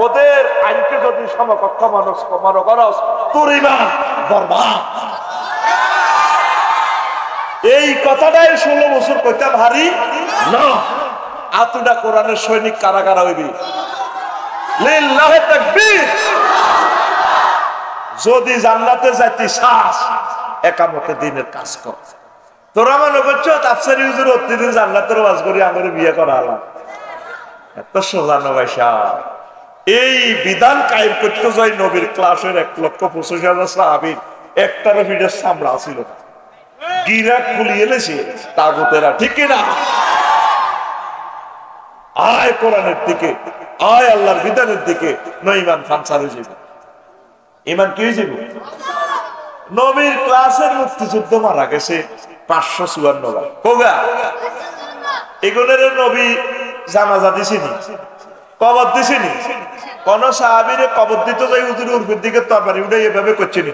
ওদের আইনকে যদি সমকক্ষ মানুষ মনে করস, তোর ইমান বরবাদ। এই কথাটাই 16 বছর কইতে ভারী না। আতুডা কোরআনের সৈনিক কারা কারা হইবি? লিল্লাহি তাকবীর। যদি জান্নাতে যাইতে চাস একামতে দিনের কাজ কর। তোরা মনে করছো তাফসীর হুজুর প্রতিদিন জান্নাতের ওয়াজ করি আমার বিয়ে করা হলো, এত সোজা নয় সাহেব। এই বিধান কায়েম করতে যাই নবীর ক্লাসের 1,25,000 সাহাবীর একটারও ফিটের চামড়া ছিল না, গিরা খুলিয়ে এলেছে তাগুতেরা, ঠিক কিনা? আয় কোরআনের দিকে, আয় আল্লাহর বিধানের দিকে, ইমান ফানসার হয়ে যাবে। ইমান কি হয়ে যাবে? নবীর ক্লাসের মুক্তিযুদ্ধ মারা গেছে 554 বার। কোগা এগুলোর নবী জানাজা দিছেনি, কবর দিছেনি? কোন সাহাবীরে কবর দিতে যাই হুজুর উর্ফের দিকে তরবারি উঠে এভাবে করছেনি,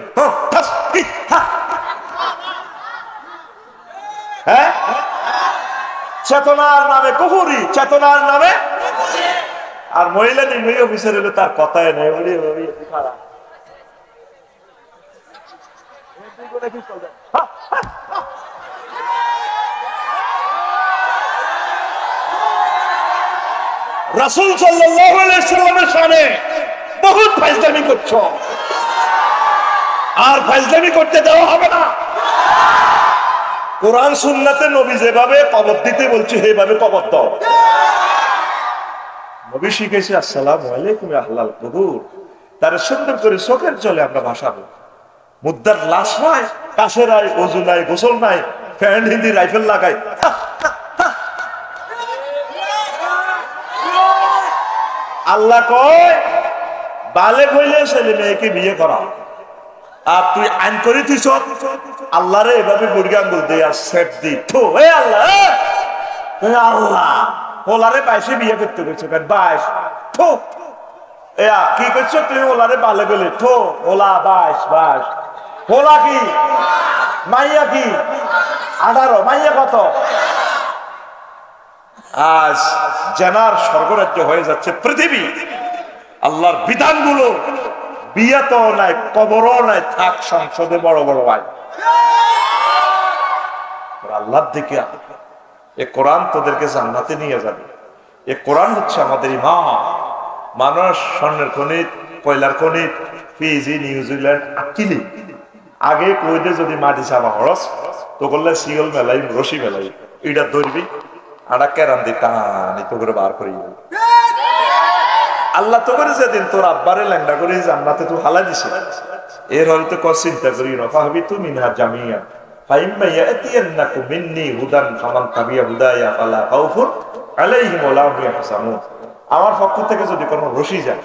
হ্যাঁ? চেতনার নামে কুফরি, চেতনার নামে। আর মহিলা নির্বাহী অফিসার হলে তার কথাই নেই, রাসূল সাল্লাল্লাহু আলাইহি ওয়াসাল্লামের শানে বহুত ফাজলামি করছো, আর ফাজলামি করতে দেওয়া হবে না। কোরআন সুন্নাতে নবী যেভাবে কবর দিতে বলছে সেইভাবে কবর দাও। নবী শিখেছে আসসালামু আলাইকুম আহলাল কুবুর, তার সুন্দর করে চোখের জলে আমরা ভাসাবো। মুদ্দার লাশ নাই, কাছে নাই, ওযু নাই, গোসল নাই, ফ্যান হিন্দি রাইফেল লাগাই। আল্লাহ কয় বালেগ হইলে ছেলে মেয়েকে বিয়ে করা, আর তুই আইন করে তুই আল্লাহরে এভাবে মুরগি আঙ্গুল দিয়ে আর সেট দি থো, হে আল্লাহ, আল্লাহ ওলারে 22 বিয়ে করতে গেছো কেন? 22 থো কি করছো তুমি? ওলারে বালে গেলে থো, ওলা 22 ওলা কি মাইয়া কি 18, মাইয়া কত? আজ জানার স্বর্গরাজ্য হয়ে যাচ্ছে পৃথিবী। আল্লাহর বিধানগুলো বিয়াতেও নাই, কবরও নাই, থাক সংসদে বড় বড় আইন। আল্লাহর দিকে এ কোরআন তোদেরকে জান্নাতে নিয়ে যাবে। এ কোরআন হচ্ছে আমাদের ইমাম। মানুষ স্বর্ণের খনিজ, কয়লার খনিজ, ফিজি, নিউজিল্যান্ড আকিলি আগে কইতে যদি মাটি চাপা হরস তো করলে শিগল মেলাই রশি মেলাই এটা ধরবি আড়া কেরান দি টানি তো করে বার করি। আল্লাহ তো করে যেদিন তোর আব্বারে ল্যাংডা করে জান্নাতে তো হালা দিছে, এর হয়তো কর চিন্তা করি না ফাহবি তু মিনহা জামিয়া ফাইম্মা ইয়াতিয়ান্নাকুম মিন্নি হুদান ফামান তাবিয়া হুদায়া ফালা খাউফুন আলাইহিম ওয়া লা হুম ইয়াহজানুন। আমার পক্ষ থেকে যদি কোনো রশি যায়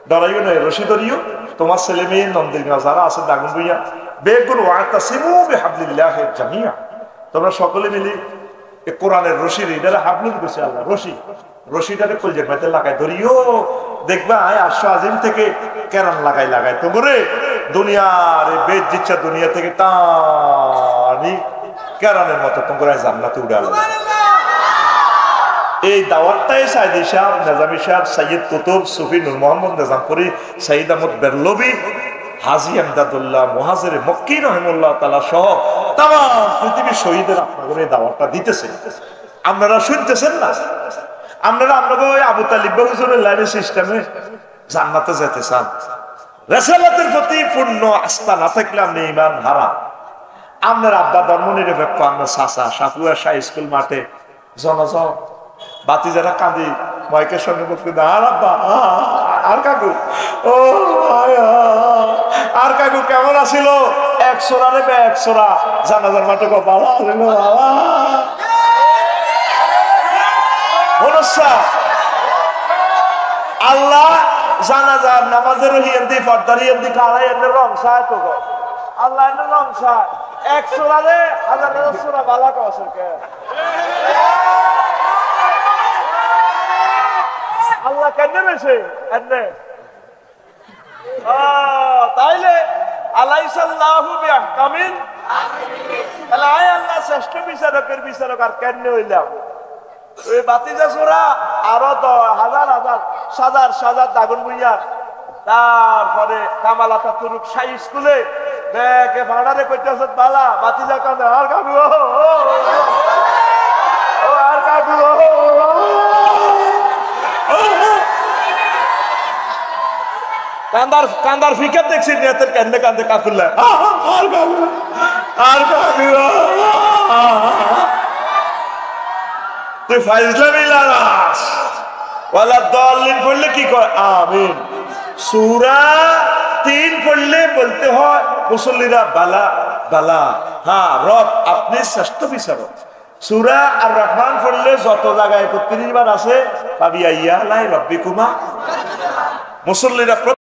ডরাইও না, রশি ধরিও। তোমার ছেলে মেয়ে নন্দিনী যারা আছে দাগুন বইয়া বেগুন ওয়াতাসিমু বিহাবলিল্লাহি জামিয়া, তোমরা সকলে মিলে এই কোরআনের রশি এটারে হাবলুন কইছে আল্লাহ, রশি রশিটারে কলজের মধ্যে লাগাই ধরিও। দেখবা আরশ আজিম থেকে কেরান লাগাই লাগাই তোমরে দুনিয়ার এই বেজ্জিচ্ছা দুনিয়া থেকে টানি কেরানের মতো তোমরা জান্নাতে উড়াল। এই দাওয়াতটাই সাইদি সাহেব, নেজামি সাহেব, সৈয়দ কুতুব, সুফি নূর মোহাম্মদ নেজামপুরি, সঈদ আহমদ বেরলভি, হাজী আমদাদুল্লাহ মুহাজির মক্কি রহিমাহুল্লাহ তাআলা সহ তামাম পৃথিবীর শহীদের আপনাদের এই দাওয়াতটা দিতেছে। আপনারা শুনতেছেন না? আপনারা ওই আবু তালিব হুজুরের লাইনে সিস্টেমে জান্নাতে যেতে চান। রাসূলের প্রতি পূর্ণ আস্থা না থাকলে আপনি ঈমান হারা। আপনার আব্বা ধর্মনিরপেক্ষ, আপনার চাচা সাপুয়া শাহ স্কুল মাঠে জনজন বাতি যারা কাঁদি মাইকের সঙ্গে বলতে আর আব্বা আর কাকু ও আর কাকু কেমন আছিল? 100 রে 100 জানাজার মাঠে ভালো আছিল বাবা। আল্লাহ জানাজার নামাজের হিন্দি ফর্দারি হিন্দি কালাই এনে রং সায় তো গো আল্লাহ এনে রং সায় 100 রে 1000 বালা কসরকে আল্লাহ কেন বেশি এনে তাইলে আলাইসাল্লাহু বিআহকামিল আল্লাহ শ্রেষ্ঠ বিচারকের বিচারক আর কেন হইলাম? ওই বাতিজা চোরা আরো 10,000 দাগুন বুইয়ার, তারপরে কামাল আতাতুরক শাহ স্কুলে ব্যাগে ভাড়ারে কইতেছ বালা বাতিজা কাঁদে আর কাকু আর কাকু কান্দার ফিকার দেখছি নেতের কান্দে কান্দে কাকুল্লা আর কাকু আর কাকু তুই ফাইজলামি লাগাস ওয়ালা দাল্লিন পড়লে কি কয় আমিন। সূরা 3 পড়লে বলতে হয় মুসল্লিরা বালা বালা, হ্যাঁ রব আপনি শ্রেষ্ঠ বিচারক। সূরা আর রহমান পড়লে যত জায়গায় 31 বার আছে পাবি আইয়া লাই রব্বিকুমা, মুসল্লিরা